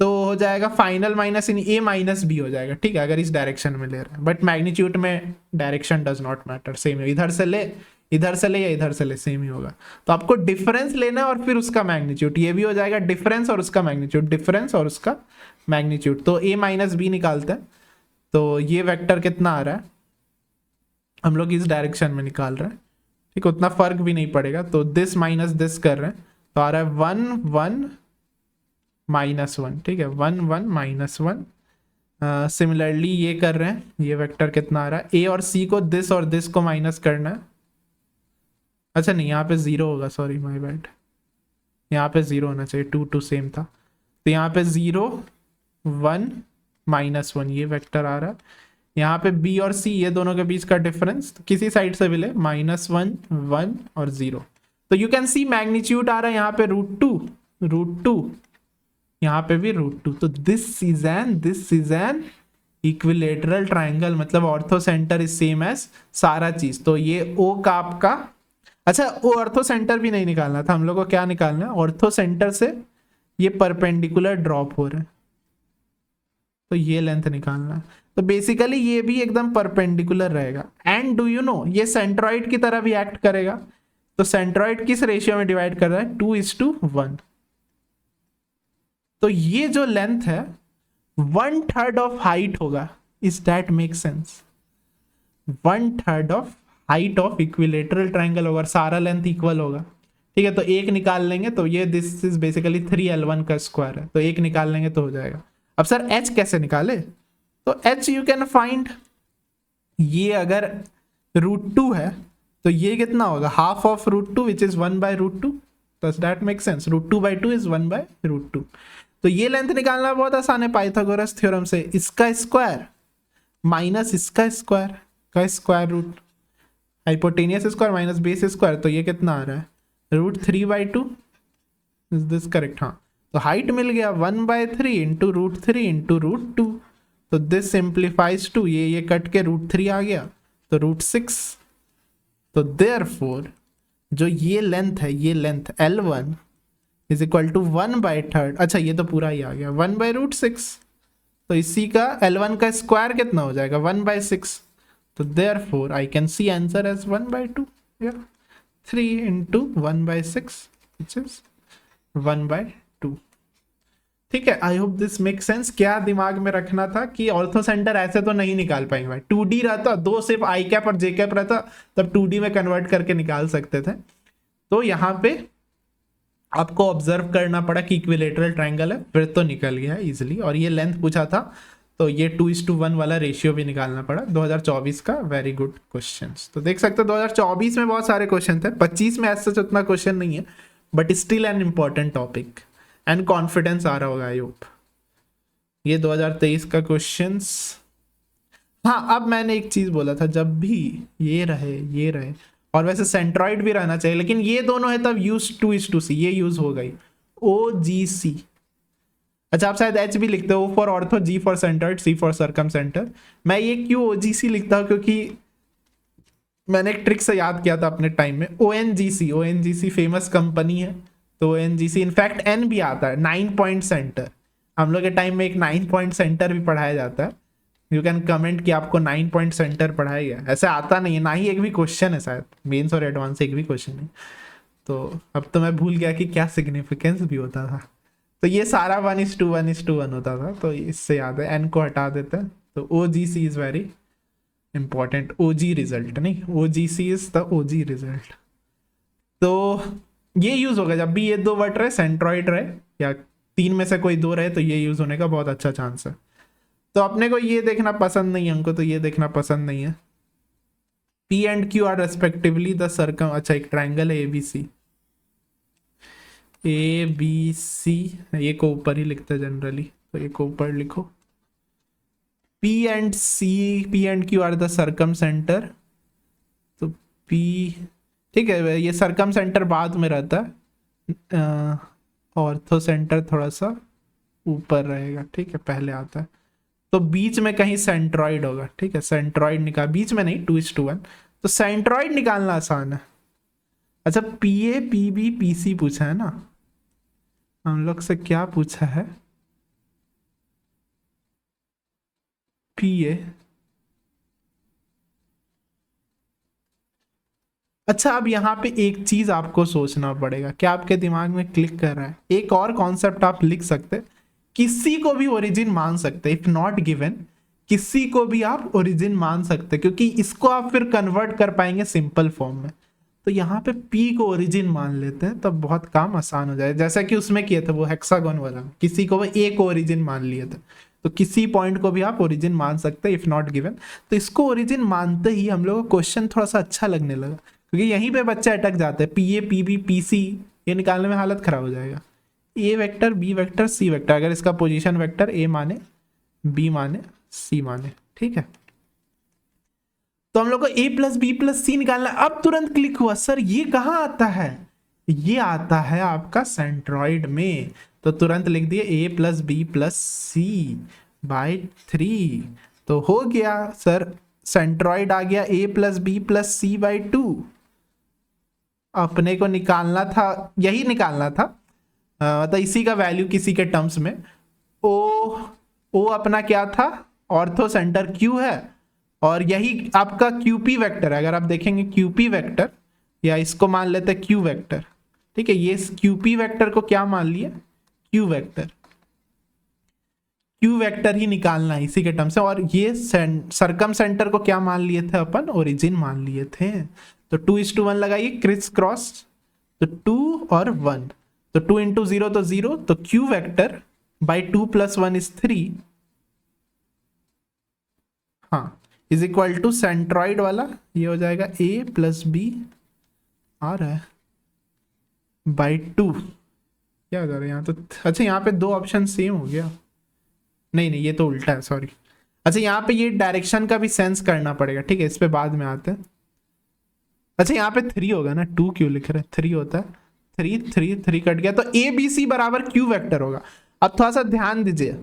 तो हो जाएगा फाइनल माइनस इन ए माइनस बी हो जाएगा, ठीक है, अगर इस डायरेक्शन में ले रहे हैं। बट मैग्नीट्यूड में direction does not matter, same है, इधर से ले, इधर से ले या इधर से ले, सेम ही होगा। तो आपको डिफरेंस लेना है और फिर उसका मैग्नीट्यूड, ये भी हो जाएगा डिफरेंस और उसका मैग्नीट्यूड, डिफरेंस और उसका मैग्नीट्यूड। तो ए माइनस बी निकालते हैं। तो ये वेक्टर कितना आ रहा है, हम लोग इस डायरेक्शन में निकाल रहे हैं, ठीक, उतना फर्क भी नहीं पड़ेगा। तो दिस माइनस दिस कर रहे हैं, तो आ रहा है 1 1 माइनस 1, ठीक है, 1 1 माइनस 1। सिमिलरली ये कर रहे हैं, ये वेक्टर कितना आ रहा है, ए और सी को दिस और दिस को माइनस करना है। अच्छा नहीं, यहाँ पे 0 होगा, सॉरी माय बैड, यहाँ पे 0 होना चाहिए, 2 2 सेम था। तो यहाँ पे 0 1 माइनस 1 ये वेक्टर आ रहा है। यहाँ पे बी और सी ये दोनों के बीच का डिफरेंस, तो किसी साइड से भी ले, -1 1 और 0। तो यू कैन सी मैग्नीट्यूड आ रहा है यहाँ पे √2, यहाँ पे भी √2। तो this is an equilateral triangle, मतलब orthocentre is same as सारा चीज। तो ये ओ का आपका, अच्छा वो ऑर्थो सेंटर भी नहीं निकालना था हम लोग को, क्या निकालना है, ऑर्थो सेंटर से ये परपेंडिकुलर ड्रॉप हो रहे हैं, तो ये लेंथ निकालना है। तो बेसिकली ये भी एकदम परपेंडिकुलर रहेगा। एंड डू यू नो ये सेंट्रॉइड की तरह भी एक्ट करेगा। तो सेंट्रॉइड किस रेशियो में डिवाइड कर रहा है, 2:1। तो ये जो लेंथ है 1/3 ऑफ हाइट होगा। Is that make sense? 1/3 of height of equilateral triangle होगा, सारा लेंथ इक्वल होगा, ठीक है। तो एक निकाल लेंगे, तो ये दिस इज बेसिकली 3L1 का स्क्वायर है, तो एक निकाल लेंगे तो हो जाएगा। अब सर h कैसे निकाले? तो h यू कैन फाइंड, ये अगर √2 है तो ये कितना होगा, half of √2 which is 1/√2। Does that make sense? √2/2 is 1/√2। तो ये लेंथ निकालना बहुत आसान है पाइथागोरस थ्योरम से। इसका स्क्वायर माइनस इसका स्क्वायर का square root, hypotenuse square minus base square, तो ये कितना आ रहा है, √3/2। Is this correct? हाँ, तो हाइट मिल गया 1/3 इंटू √3 इंटू √2। तो दिस सिंप्लीफाइज टू, ये कट के √3 आ गया, तो √6। तो देयरफॉर जो ये लेंथ है, ये length L1 is equal to 1/3, अच्छा ये तो पूरा ही आ गया, 1/√6। तो इसी का L1 का स्क्वायर कितना हो जाएगा, 1/6। तो therefore I can see answer as 1/2 या 3 इंटू 1/6 विच इज 1/2। ठीक है, I hope this make sense. क्या दिमाग में रखना था कि ऑर्थो सेंटर ऐसे तो नहीं निकाल पाएंगे भाई, 2D रहता, दो सिर्फ आई कैप और जे कैप रहता, तब 2D में कन्वर्ट करके निकाल सकते थे। तो यहाँ पे आपको ऑब्जर्व करना पड़ा कि इक्विलेटरल ट्रायंगल है, फिर तो निकल गया इजिली। और ये लेंथ पूछा था तो ये 2:1 वाला रेशियो भी निकालना पड़ा 2024 का। Very good questions. तो देख सकते हो 2024 में बहुत सारे क्वेश्चन थे, 25 में ऐसा उतना क्वेश्चन नहीं है, but still an important topic and confidence आ रहा होगा आई होप। ये 2023 का क्वेश्चंस। हाँ, अब मैंने एक चीज बोला था, जब भी ये रहे और वैसे सेंट्रॉइड भी रहना चाहिए, लेकिन ये दोनों है तब यूज 2:C, ये यूज हो गई OGC। अच्छा, आप शायद H भी लिखते हो, for ortho, G for centred, C for circum centre. मैं ये क्यों OGC लिखता हूँ, क्योंकि मैंने एक ट्रिक से याद किया था अपने टाइम में। ONGC फेमस कंपनी है, तो ONGC इनफैक्ट N भी आता है, 9 पॉइंट सेंटर। हम लोग के टाइम में एक 9 पॉइंट सेंटर भी पढ़ाया जाता है। यू कैन कमेंट कि आपको 9 पॉइंट सेंटर पढ़ाया गया, ऐसे आता नहीं है, ना ही एक भी क्वेश्चन है शायद, मेंस और एडवांस एक भी क्वेश्चन नहीं। तो अब तो मैं भूल गया कि क्या सिग्निफिकेंस भी होता था। तो ये सारा 1:1 होता था, तो इससे याद है, N को हटा देते हैं। तो OGC is very important. OG result नहीं, OGC is the OG result. तो ये यूज होगा जब भी ये दो वर्ड रहे, सेंट्रॉइड रहे या तीन में से कोई दो रहे, तो ये यूज होने का बहुत अच्छा चांस है। तो अपने को ये देखना पसंद नहीं है, हमको तो ये देखना पसंद नहीं है। P and Q are respectively the circum, अच्छा एक ट्राइंगल है ABC, ये को ऊपर ही लिखते हैं जनरली, तो ये को ऊपर लिखो। P and Q are the circumcentre, तो P, ठीक है, ये सर्कम सेंटर बाद में रहता है, ऑर्थो सेंटर थोड़ा सा ऊपर रहेगा, ठीक है, पहले आता है। तो बीच में कहीं सेंट्रॉइड होगा, ठीक है, सेंट्रॉइड निकाल, बीच में नहीं, 2:1। तो सेंट्रॉइड निकालना आसान है। अच्छा, PA PB PC पूछा है ना हम लोग से, क्या पूछा है? PA। अच्छा, अब यहाँ पे एक चीज आपको सोचना पड़ेगा, क्या आपके दिमाग में क्लिक कर रहा है? एक और कॉन्सेप्ट आप लिख सकते, किसी को भी ओरिजिन मान सकते, इफ नॉट गिवन, किसी को भी आप ओरिजिन मान सकते, क्योंकि इसको आप फिर कन्वर्ट कर पाएंगे सिंपल फॉर्म में। तो यहाँ पे P को ओरिजिन मान लेते हैं, तब बहुत काम आसान हो जाए, जैसा कि उसमें किए थे वो हेक्सागोन वाला, किसी को वो A को ओरिजिन मान लिए थे। तो किसी पॉइंट को भी आप ओरिजिन मान सकते हैं इफ नॉट गिवन। तो इसको ओरिजिन मानते ही हम लोग को क्वेश्चन थोड़ा सा अच्छा लगने लगा, क्योंकि यहीं पे बच्चे अटक जाते हैं। PA PB PC ये निकालने में हालत खराब हो जाएगा। A vector, B vector, C vector, अगर इसका पोजीशन वेक्टर A माने, B माने, C माने, ठीक है। तो हम लोग को A+B+C निकालना। अब तुरंत क्लिक हुआ, सर ये कहाँ आता है? ये आता है आपका सेंट्रॉइड में। तो तुरंत लिख दिए A+B+C/3। तो हो गया सर, सेंट्रॉइड आ गया A+B+C/2। अपने को निकालना था, यही निकालना था, मतलब इसी का वैल्यू किसी के टर्म्स में। ओ अपना क्या था? ऑर्थो सेंटर Q है, और यही आपका QP वेक्टर है। अगर आप देखेंगे QP वेक्टर, या इसको मान लेते हैं Q वेक्टर, ठीक है, ये QP वेक्टर को क्या मान लिया? Q vector. Q वेक्टर ही निकालना है इसी के टर्म से। और ये सर्कम सेंटर को क्या मान लिए थे अपन? ओरिजिन मान लिए थे। तो 2:1 लगाइए, क्रिस क्रॉस, तो 2 और 1, तो 2 × 0 तो 0, तो Q वेक्टर बाई 2 + 1 = 3, हाँ, इज इक्वल टू सेंट्रॉइड वाला ये हो जाएगा A+B आ रहा है बाई 2। क्या हो जा रहा है यहाँ तो? अच्छा, यहाँ पे दो ऑप्शन सेम हो गया, नहीं ये तो उल्टा है, सॉरी। अच्छा, यहाँ पे ये डायरेक्शन का भी सेंस करना पड़ेगा, ठीक है, इस पे बाद में आते हैं। अच्छा, यहाँ पे 3 होगा ना, 2 क्यों लिख रहे हैं? 3 होता है, 3 कट गया, तो ABC बराबर Q वेक्टर होगा। अब थोड़ा सा ध्यान दीजिए,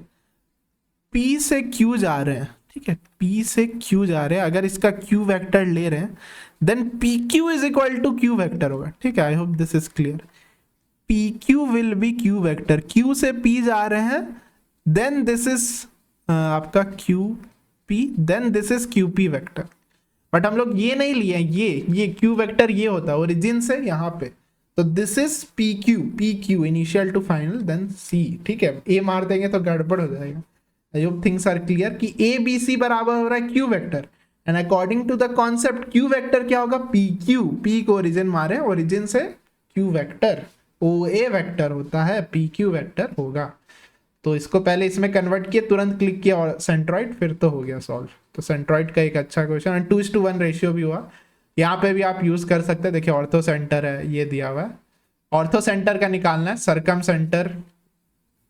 P से Q जा रहे हैं, ठीक है, P से Q जा रहे हैं, अगर इसका Q वेक्टर ले रहे हैं, then PQ is equal to Q vector होगा, ठीक है। I hope this is clear. PQ will be Q vector, Q से P जा रहे हैं, देन दिस इज आपका QP, then this is QP vector. But हम लोग ये नहीं लिए, ये Q वेक्टर ये होता है ओरिजिन से यहाँ पे, तो this is P Q initial to final then C. ठीक है, ए मार देंगे तो गड़बड़ हो जाएगा। I hope things are clear कि ए बी सी बराबर हो रहा है Q vector, and according to the concept Q vector क्या होगा, पी क्यू, पी को ओरिजिन मारे, ओरिजिन से Q vector O A vector होता है, पी क्यू वेक्टर होगा। तो इसको पहले इसमें कन्वर्ट किया, तुरंत क्लिक किया और सेंट्रॉइड, फिर तो हो गया सॉल्व। तो सेंट्रॉइड का एक अच्छा क्वेश्चन, एंड 2:1 रेशियो भी हुआ। यहाँ पे भी आप यूज कर सकते हैं। देखिए ऑर्थो सेंटर है, ये दिया हुआ है, ऑर्थो सेंटर का निकालना है, सरकम सेंटर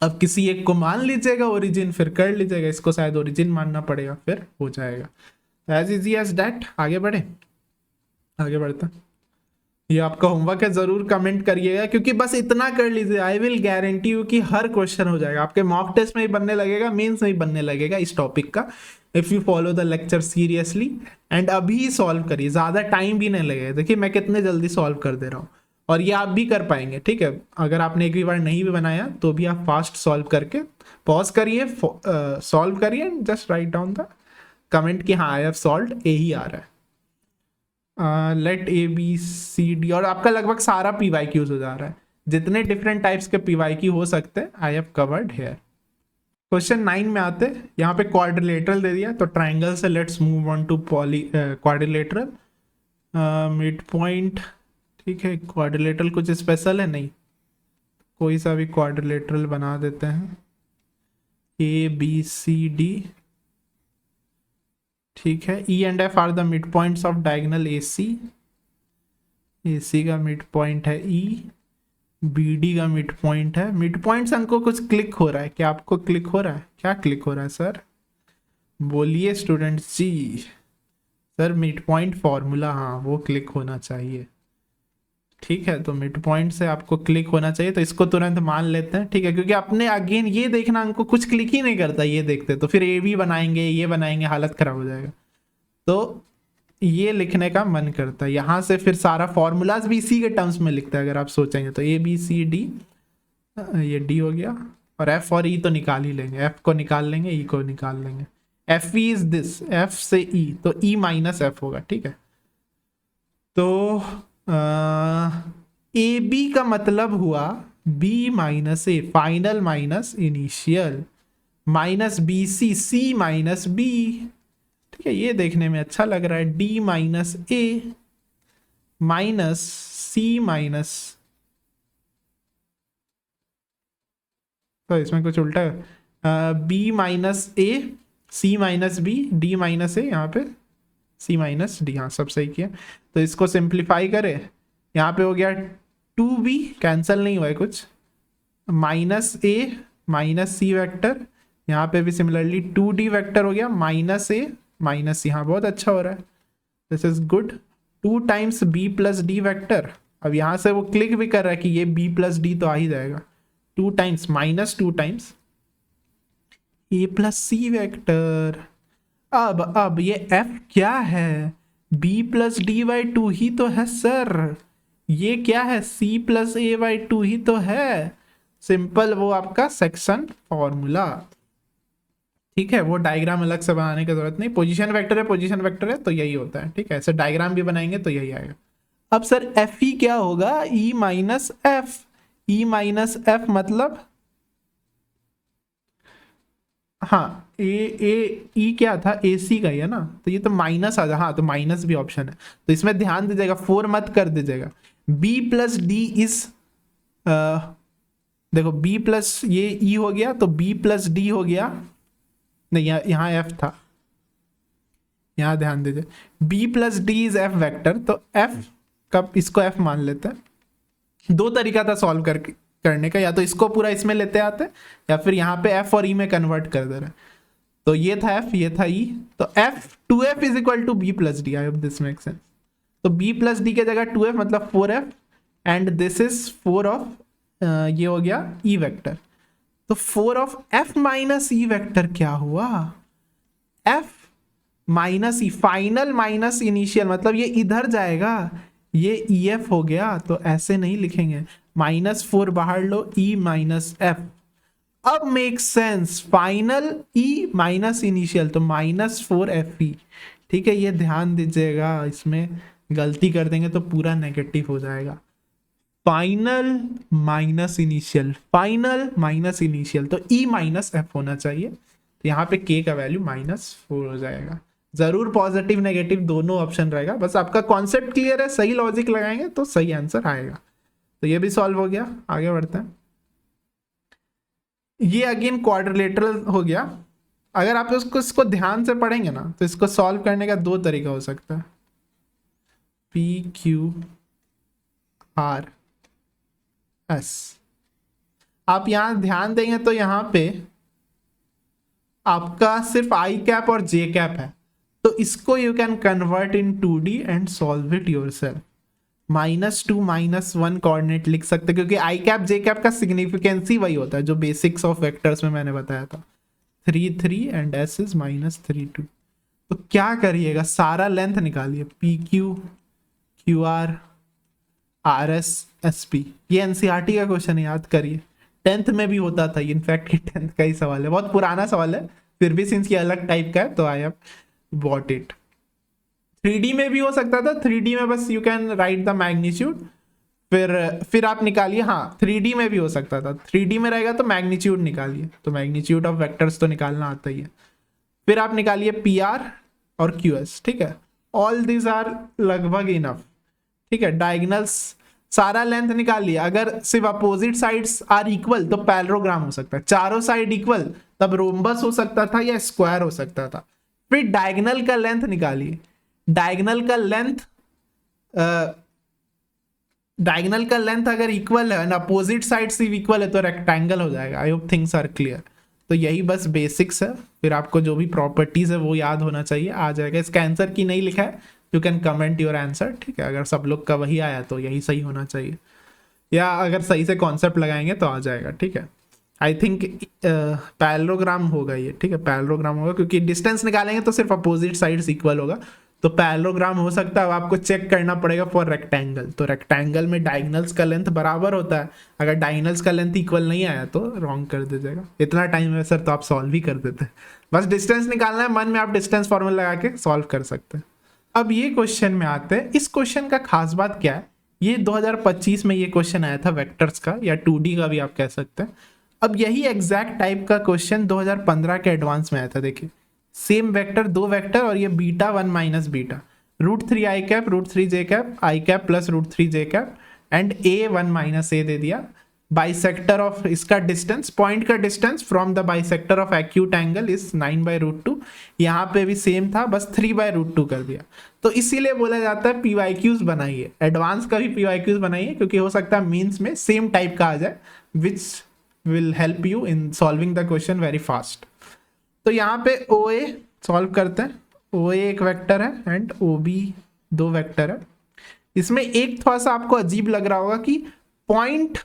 अब किसी एक को मान लीजिएगा ओरिजिन, फिर कर लीजिएगा, इसको शायद ओरिजिन मानना पड़ेगा, फिर हो जाएगा। As easy as that. आगे बढ़े, आगे बढ़ते हैं। ये आपका होमवर्क है, जरूर कमेंट करिएगा, क्योंकि बस इतना कर लीजिए, आई विल गारंटी यू कि हर क्वेश्चन हो जाएगा आपके मॉक टेस्ट में ही बनने लगेगा, मेंस में ही बनने लगेगा इस टॉपिक का, if you follow the lecture seriously. And अभी सॉल्व करिए, ज्यादा टाइम भी नहीं लगेगा। देखिए मैं कितने जल्दी सॉल्व कर दे रहा हूँ, और ये आप भी कर पाएंगे। ठीक है, अगर आपने एक भी बार नहीं भी बनाया तो भी आप फास्ट सॉल्व करके पॉज करिए, सॉल्व करिए, just write down the comment कि हाँ आई हैव सॉल्व्ड, ए ही आ रहा है। Let A B C D, और आपका लगभग सारा पी वाई क्यूज हो जा रहा है, जितने डिफरेंट टाइप्स के पी वाई क्यू हो सकते हैं I have covered here. Question 9 में आते, यहाँ पे क्वाड्रिलेटरल दे दिया, तो ट्राइंगल से let's move on to quadrilateral. Mid point, ठीक है, क्वाड्रिलेटरल कुछ स्पेशल है नहीं, कोई सा भी क्वाड्रिलेटरल बना देते हैं, ए बी सी डी, ठीक है। E and F are the mid points of diagonal A C का मिड पॉइंट है ई, बी डी का मिड पॉइंट है। मिड पॉइंट्स हमको कुछ क्लिक हो रहा है, क्या आपको क्लिक हो रहा है, क्या क्लिक हो रहा है सर, बोलिए स्टूडेंट्स जी। सर मिड पॉइंट फॉर्मूला, हाँ वो क्लिक होना चाहिए। ठीक है, तो मिड पॉइंट से आपको क्लिक होना चाहिए, तो इसको तुरंत मान लेते हैं। ठीक है, क्योंकि अपने अगेन ये देखना, हमको कुछ क्लिक ही नहीं करता, ये देखते तो फिर ए भी बनाएंगे, ये बनाएंगे, हालत खराब हो जाएगा। तो ये लिखने का मन करता है, यहाँ से फिर सारा फॉर्मूलाज भी इसी के टर्म्स में लिखता है। अगर आप सोचेंगे तो ए बी सी डी, ये डी हो गया, और एफ और ई तो निकाल ही लेंगे, एफ को निकाल लेंगे, ई को निकाल लेंगे। F E is this, F से ई, तो ई माइनस एफ होगा। ठीक है, तो ए बी का मतलब हुआ B minus A, final minus initial, minus B C, C minus B. ठीक है, ये देखने में अच्छा लग रहा है, D minus A minus C minus, तो इसमें कुछ उल्टा है, B minus A, C minus B, D minus A, यहाँ पे सी माइनस डी, हाँ सब सही किया। तो इसको सिंप्लीफाई करें, यहाँ पे हो गया 2b, कैंसिल नहीं हुआ है कुछ, minus A minus C vector, यहाँ पे भी सिमिलरली 2d वेक्टर हो गया, माइनस ए माइनस सी, हाँ बहुत अच्छा हो रहा है, this is good. 2 times b plus D vector, अब यहाँ से वो क्लिक भी कर रहा है कि ये b प्लस डी तो आ ही जाएगा, 2 टाइम्स माइनस 2 टाइम्स ए प्लस सी वेक्टर। अब ये f क्या है, b प्लस डी बाई 2 ही तो है सर, ये क्या है, c प्लस ए बाई 2 ही तो है, सिंपल वो आपका सेक्शन फॉर्मूला। ठीक है, वो डायग्राम अलग से बनाने की जरूरत नहीं, पोजीशन वेक्टर है, पोजीशन वेक्टर है तो यही होता है। ठीक है, ऐसे डायग्राम भी बनाएंगे तो यही आएगा। अब सर एफ ई क्या होगा, E minus F, E minus F मतलब, हाँ ए ए ई क्या था, ए सी का ही है ना, तो ये तो माइनस आ जा, हाँ तो माइनस भी ऑप्शन है, तो इसमें ध्यान दीजिएगा, 4 मत कर दीजिएगा। बी प्लस डी इज, देखो बी प्लस ये ई हो गया, तो बी प्लस डी हो गया, नहीं यहाँ एफ था, यहाँ ध्यान दीजिए, B plus D is F vector, तो एफ का इसको एफ मान लेते हैं। 2 तरीका था सॉल्व करने का, या तो इसको पूरा इसमें लेते आते, या फिर यहाँ पे एफ और ई में कन्वर्ट कर दे रहे। तो ये था एफ, ये था ई, तो F 2f is equal to B plus D, I hope this make sense. तो बी प्लस डी के जगह 2f मतलब 4f, and this is 4 of, ये हो गया ई वेक्टर, तो 4 of f minus E vector क्या हुआ, f माइनस ई, फाइनल माइनस इनिशियल, मतलब ये इधर जाएगा, ये ef हो गया, तो ऐसे नहीं लिखेंगे, -4 बाहर लो, e माइनस एफ। अब make sense, final E minus initial, तो -4fe। ठीक है, ये ध्यान दीजिएगा, इसमें गलती कर देंगे तो पूरा नेगेटिव हो जाएगा। Final minus initial, final minus initial, तो ई माइनस एफ होना चाहिए। तो यहाँ पे के का वैल्यू -4 हो जाएगा। जरूर पॉजिटिव नेगेटिव दोनों ऑप्शन रहेगा, बस आपका कॉन्सेप्ट क्लियर है, सही लॉजिक लगाएंगे तो सही आंसर आएगा। तो ये भी सॉल्व हो गया, आगे बढ़ते हैं। ये अगेन क्वाड्रिलेटरल हो गया। अगर आप इसको ध्यान से पढ़ेंगे ना तो इसको सॉल्व करने का दो तरीका हो सकता है, PQRS। आप यहां ध्यान देंगे तो यहां पे आपका सिर्फ आई कैप और जे कैप है, तो इसको you can convert in 2D and solve it yourself. -2 -1 coordinate लिख सकते, क्योंकि आई कैप जे कैप का सिग्निफिकेंस ही वही होता है जो बेसिक्स ऑफ वेक्टर्स में मैंने बताया था, 3 3 एंड s इज -3 2। तो क्या करिएगा, सारा लेंथ निकालिए, PQ QR RS SP। ये एनसीईआरटी का क्वेश्चन है, याद करिए, 10th में भी होता था, इनफैक्ट 10th का ही सवाल है, बहुत पुराना सवाल है, फिर भी सिंस ये अलग टाइप का है तो I have bought it. 3D में भी हो सकता था, 3D में बस you can write the magnitude, फिर आप निकालिए। हाँ 3D में भी हो सकता था, 3D में रहेगा तो मैग्नीट्यूड निकालिए, तो मैग्नीट्यूड ऑफ वेक्टर्स तो निकालना आता ही है। फिर आप निकालिए PR और QS, ठीक है, ऑल दीज आर लगभग इनफ, ठीक है। डायगोनल्स सारा लेंथ निकाल लिया, अगर सिर्फ अपोजिट साइड्स आर इक्वल तो पैरेललोग्राम हो सकता है, चारों साइड इक्वल तब रोम्बस हो सकता था या स्क्वायर हो सकता था। फिर डायगोनल का लेंथ निकालिए, डायगोनल का लेंथ अगर इक्वल है, अपोजिट साइड से इक्वल है तो रेक्टेंगल हो जाएगा। I hope things are clear. तो यही बस बेसिक्स है, फिर आपको जो भी प्रॉपर्टीज है वो याद होना चाहिए, आ जाएगा। इसका आंसर की नहीं लिखा है, you can comment your answer, ठीक है। अगर सब लोग का वही आया तो यही सही होना चाहिए, या अगर सही से कॉन्सेप्ट लगाएंगे तो आ जाएगा, ठीक है। आई थिंक पैरेललोग्राम होगा ये, ठीक है, पैरेललोग्राम होगा, क्योंकि डिस्टेंस निकालेंगे तो सिर्फ अपोजिट साइड्स इक्वल होगा, तो पैरेललोग्राम हो सकता है। अब आपको चेक करना पड़ेगा फॉर रेक्टेंगल, तो रेक्टेंगल में डायगोनल्स का लेंथ बराबर होता है, अगर डायगोनल्स का लेंथ इक्वल नहीं आया तो रॉन्ग कर दीजिएगा। इतना टाइम है सर तो आप सॉल्व ही कर देते, बस डिस्टेंस निकालना है, मन में आप डिस्टेंस फॉर्मूला लगा के सॉल्व कर सकते हैं। अब ये क्वेश्चन में आते हैं, इस क्वेश्चन का खास बात क्या है, ये 2025 में ये क्वेश्चन आया था वेक्टर्स का, या 2D का भी आप कह सकते हैं। अब यही एग्जैक्ट टाइप का क्वेश्चन 2015 के एडवांस में आया था, देखिए सेम वेक्टर, दो वेक्टर, और ये beta 1 minus beta, √3 i cap √3 j cap i cap plus √3 j cap and a 1 minus a दे दिया। बाइसेक्टर ऑफ इसका डिस्टेंस, पॉइंट का distance from the bisector of acute angle is 9/√2। यहाँ पे भी same था, बस 3/√2 कर दिया। तो इसीलिए बोला जाता है PYQs बनाइए, एडवांस का भी PYQs बनाइए, क्योंकि हो सकता है मीन्स में सेम टाइप का आ जाए, which will help you in solving the question very fast. तो यहाँ पे OA सॉल्व करते हैं, OA एक वेक्टर है एंड OB दो वेक्टर है। इसमें एक थोड़ा सा आपको अजीब लग रहा होगा कि पॉइंट,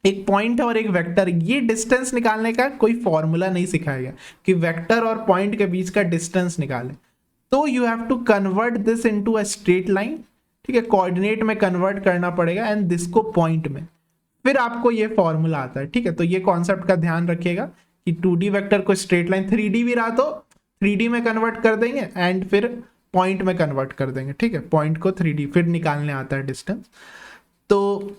एक पॉइंट है और एक वेक्टर, ये डिस्टेंस निकालने का कोई फॉर्मूला नहीं सिखाया गया कि वेक्टर और पॉइंट के बीच का डिस्टेंस निकालें, तो you have to convert this into a straight line, ठीक है, कोऑर्डिनेट में कन्वर्ट करना पड़ेगा एंड दिस को पॉइंट में, फिर आपको ये फॉर्मूला आता है, ठीक है। तो ये कॉन्सेप्ट का ध्यान रखिएगा कि 2D वेक्टर को स्ट्रेट लाइन, 3D भी रहा तो 3D में कन्वर्ट कर देंगे एंड फिर पॉइंट में कन्वर्ट कर देंगे, ठीक है, पॉइंट को 3D फिर निकालने आता है डिस्टेंस। तो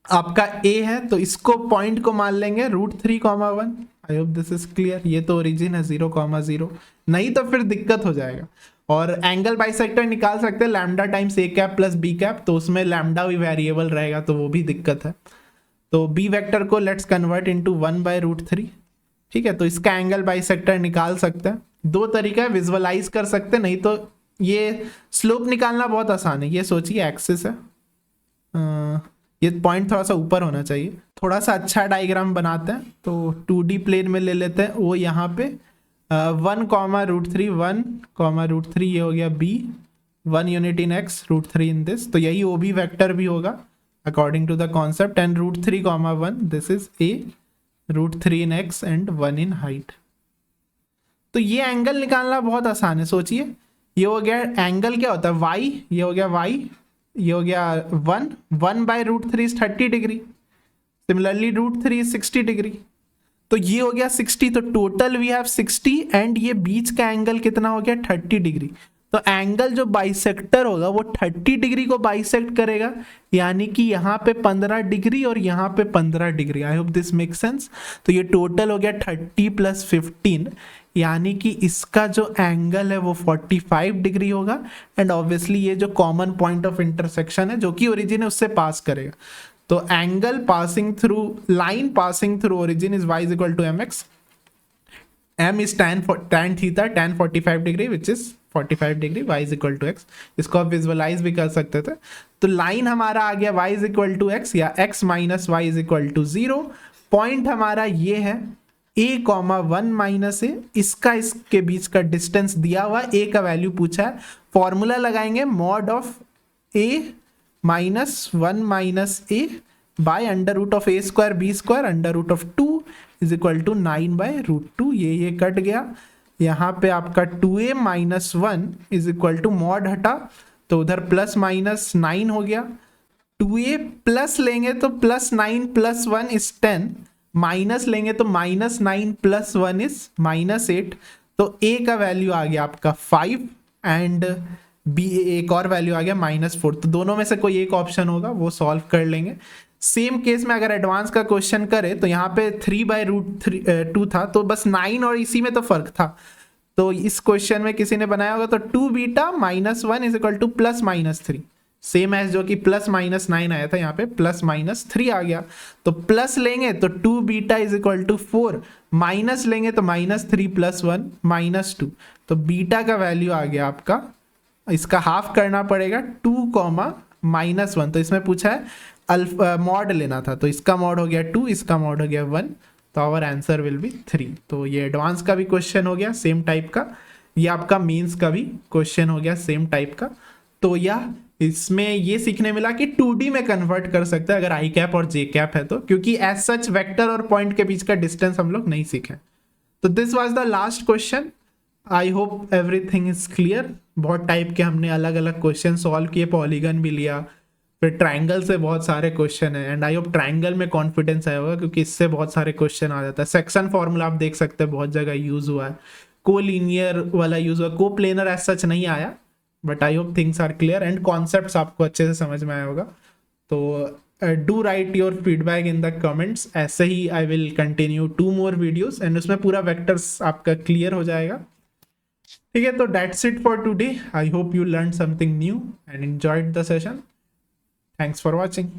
आपका A है तो इसको पॉइंट को मान लेंगे √3,1। आई होप दिस इज क्लियर। ये तो ओरिजिन है 0,0, नहीं तो फिर दिक्कत हो जाएगा। और एंगल बाइसेक्टर निकाल सकते हैं lambda times A cap plus B cap, तो उसमें लैम्डा भी वेरिएबल रहेगा तो वो भी दिक्कत है। तो B वेक्टर को लेट्स कन्वर्ट इनटू 1/√3, ठीक है। तो इसका एंगल बाइसेक्टर निकाल सकते हैं, दो तरीका है, विजुअलाइज कर सकते हैं, नहीं तो ये स्लोप निकालना बहुत आसान है। ये सोचिए एक्सिस है, ये पॉइंट थोड़ा सा ऊपर होना चाहिए, थोड़ा सा अच्छा डायग्राम बनाते हैं। तो 2D प्लेन में ले लेते हैं, वो यहाँ पे 1,√3 1,√3 ये हो गया B, 1 unit in x, √3 in this, तो यही OB वेक्टर भी होगा according to the concept, and √3,1 this is A, √3 in x and 1 in height. तो ये एंगल निकालना बहुत आसान है। सोचिए ये हो गया एंगल, क्या होता है y, ये हो गया y, ये हो गया 1/√3 is 30 degree, similarly √3 is 60 degree, तो ये हो गया 60, तो टोटल वी हैव 60 एंड ये बीच का एंगल कितना हो गया 30 डिग्री। तो एंगल जो बाइसेक्टर होगा वो 30 डिग्री को बाइसेक्ट करेगा, यानी कि यहाँ पे 15 डिग्री और यहाँ पे 15 degree. I hope this make sense. तो ये टोटल हो गया 30 + 15, यानी कि इसका जो एंगल है वो 45 डिग्री होगा। एंड ऑब्वियसली ये जो कॉमन पॉइंट ऑफ इंटरसेक्शन है जो कि ओरिजिन है उससे पास करेगा। तो angle passing through, line passing through origin is y = mx, m is tan theta, tan 45 degree which is 45 degree, y = x। इसको आप विजुअलाइज भी कर सकते थे। तो लाइन हमारा आ गया y = x या x - y = 0। पॉइंट हमारा ये है a, 1 - a, इसके बीच का डिस्टेंस दिया हुआ, a का वैल्यू पूछा है। फॉर्मूला लगाएंगे mod of a - 1 - a bye √a² b² √2 = 9/√2। ये कट गया। यहाँ पे आपका 2a - 1 = mod हटा तो उधर ±9 हो गया। 2a प्लस लेंगे तो +9 + 1 = 10, माइनस लेंगे तो -9 + 1 = -8। तो a का वैल्यू आ गया आपका 5 एंड b एक और वैल्यू आ गया -4। तो दोनों में से कोई एक ऑप्शन होगा, वो सॉल्व कर लेंगे। सेम केस में अगर एडवांस का क्वेश्चन करे तो यहाँ पे 3/√2 था, तो बस 9 और इसी में तो फर्क था। तो इस क्वेश्चन में किसी ने बनाया होगा तो 2β - 1 = +-3, सेम एज जो कि +-9 आया था, यहाँ पे +-3 आ गया। तो प्लस लेंगे तो 2β = 4, माइनस लेंगे तो -3 + 1 -2। तो बीटा का वैल्यू आ गया आपका, इसका हाफ करना पड़ेगा 2, -1। तो इसमें पूछा है अल्फा मॉड लेना था, तो इसका मॉड हो गया 2, इसका मॉड हो गया 1। तो आवर आंसर विल बी 3। तो ये एडवांस का भी क्वेश्चन हो गया सेम टाइप का, ये आपका मेंस का भी क्वेश्चन हो गया सेम टाइप का। तो यह इसमें ये सीखने मिला कि 2D में कन्वर्ट कर सकते हैं अगर आई कैप और जे कैप है तो, क्योंकि एज सच वेक्टर और पॉइंट के बीच का डिस्टेंस हम लोग नहीं सीखे। तो this was the last question. I hope everything is clear. बहुत टाइप के हमने अलग अलग क्वेश्चन सॉल्व किए, पॉलीगन भी लिया, फिर ट्राइंगल से बहुत सारे क्वेश्चन है। एंड आई होप ट्राइंगल में कॉन्फिडेंस आया होगा, क्योंकि इससे बहुत सारे क्वेश्चन आ जाता है। सेक्शन फॉर्मूला आप देख सकते हैं बहुत जगह यूज हुआ है, को लीनियर वाला यूज हुआ, को प्लेनर एज सच नहीं आया, but I hope things are clear and concepts आपको अच्छे से समझ में आया होगा। तो do write your feedback in the comments. ऐसे ही I will continue 2 more videos and उसमें पूरा वेक्टर्स आपका क्लियर हो जाएगा। ठीक है, तो that's it for today. I hope you learn something new and enjoyed the session. Thanks for watching.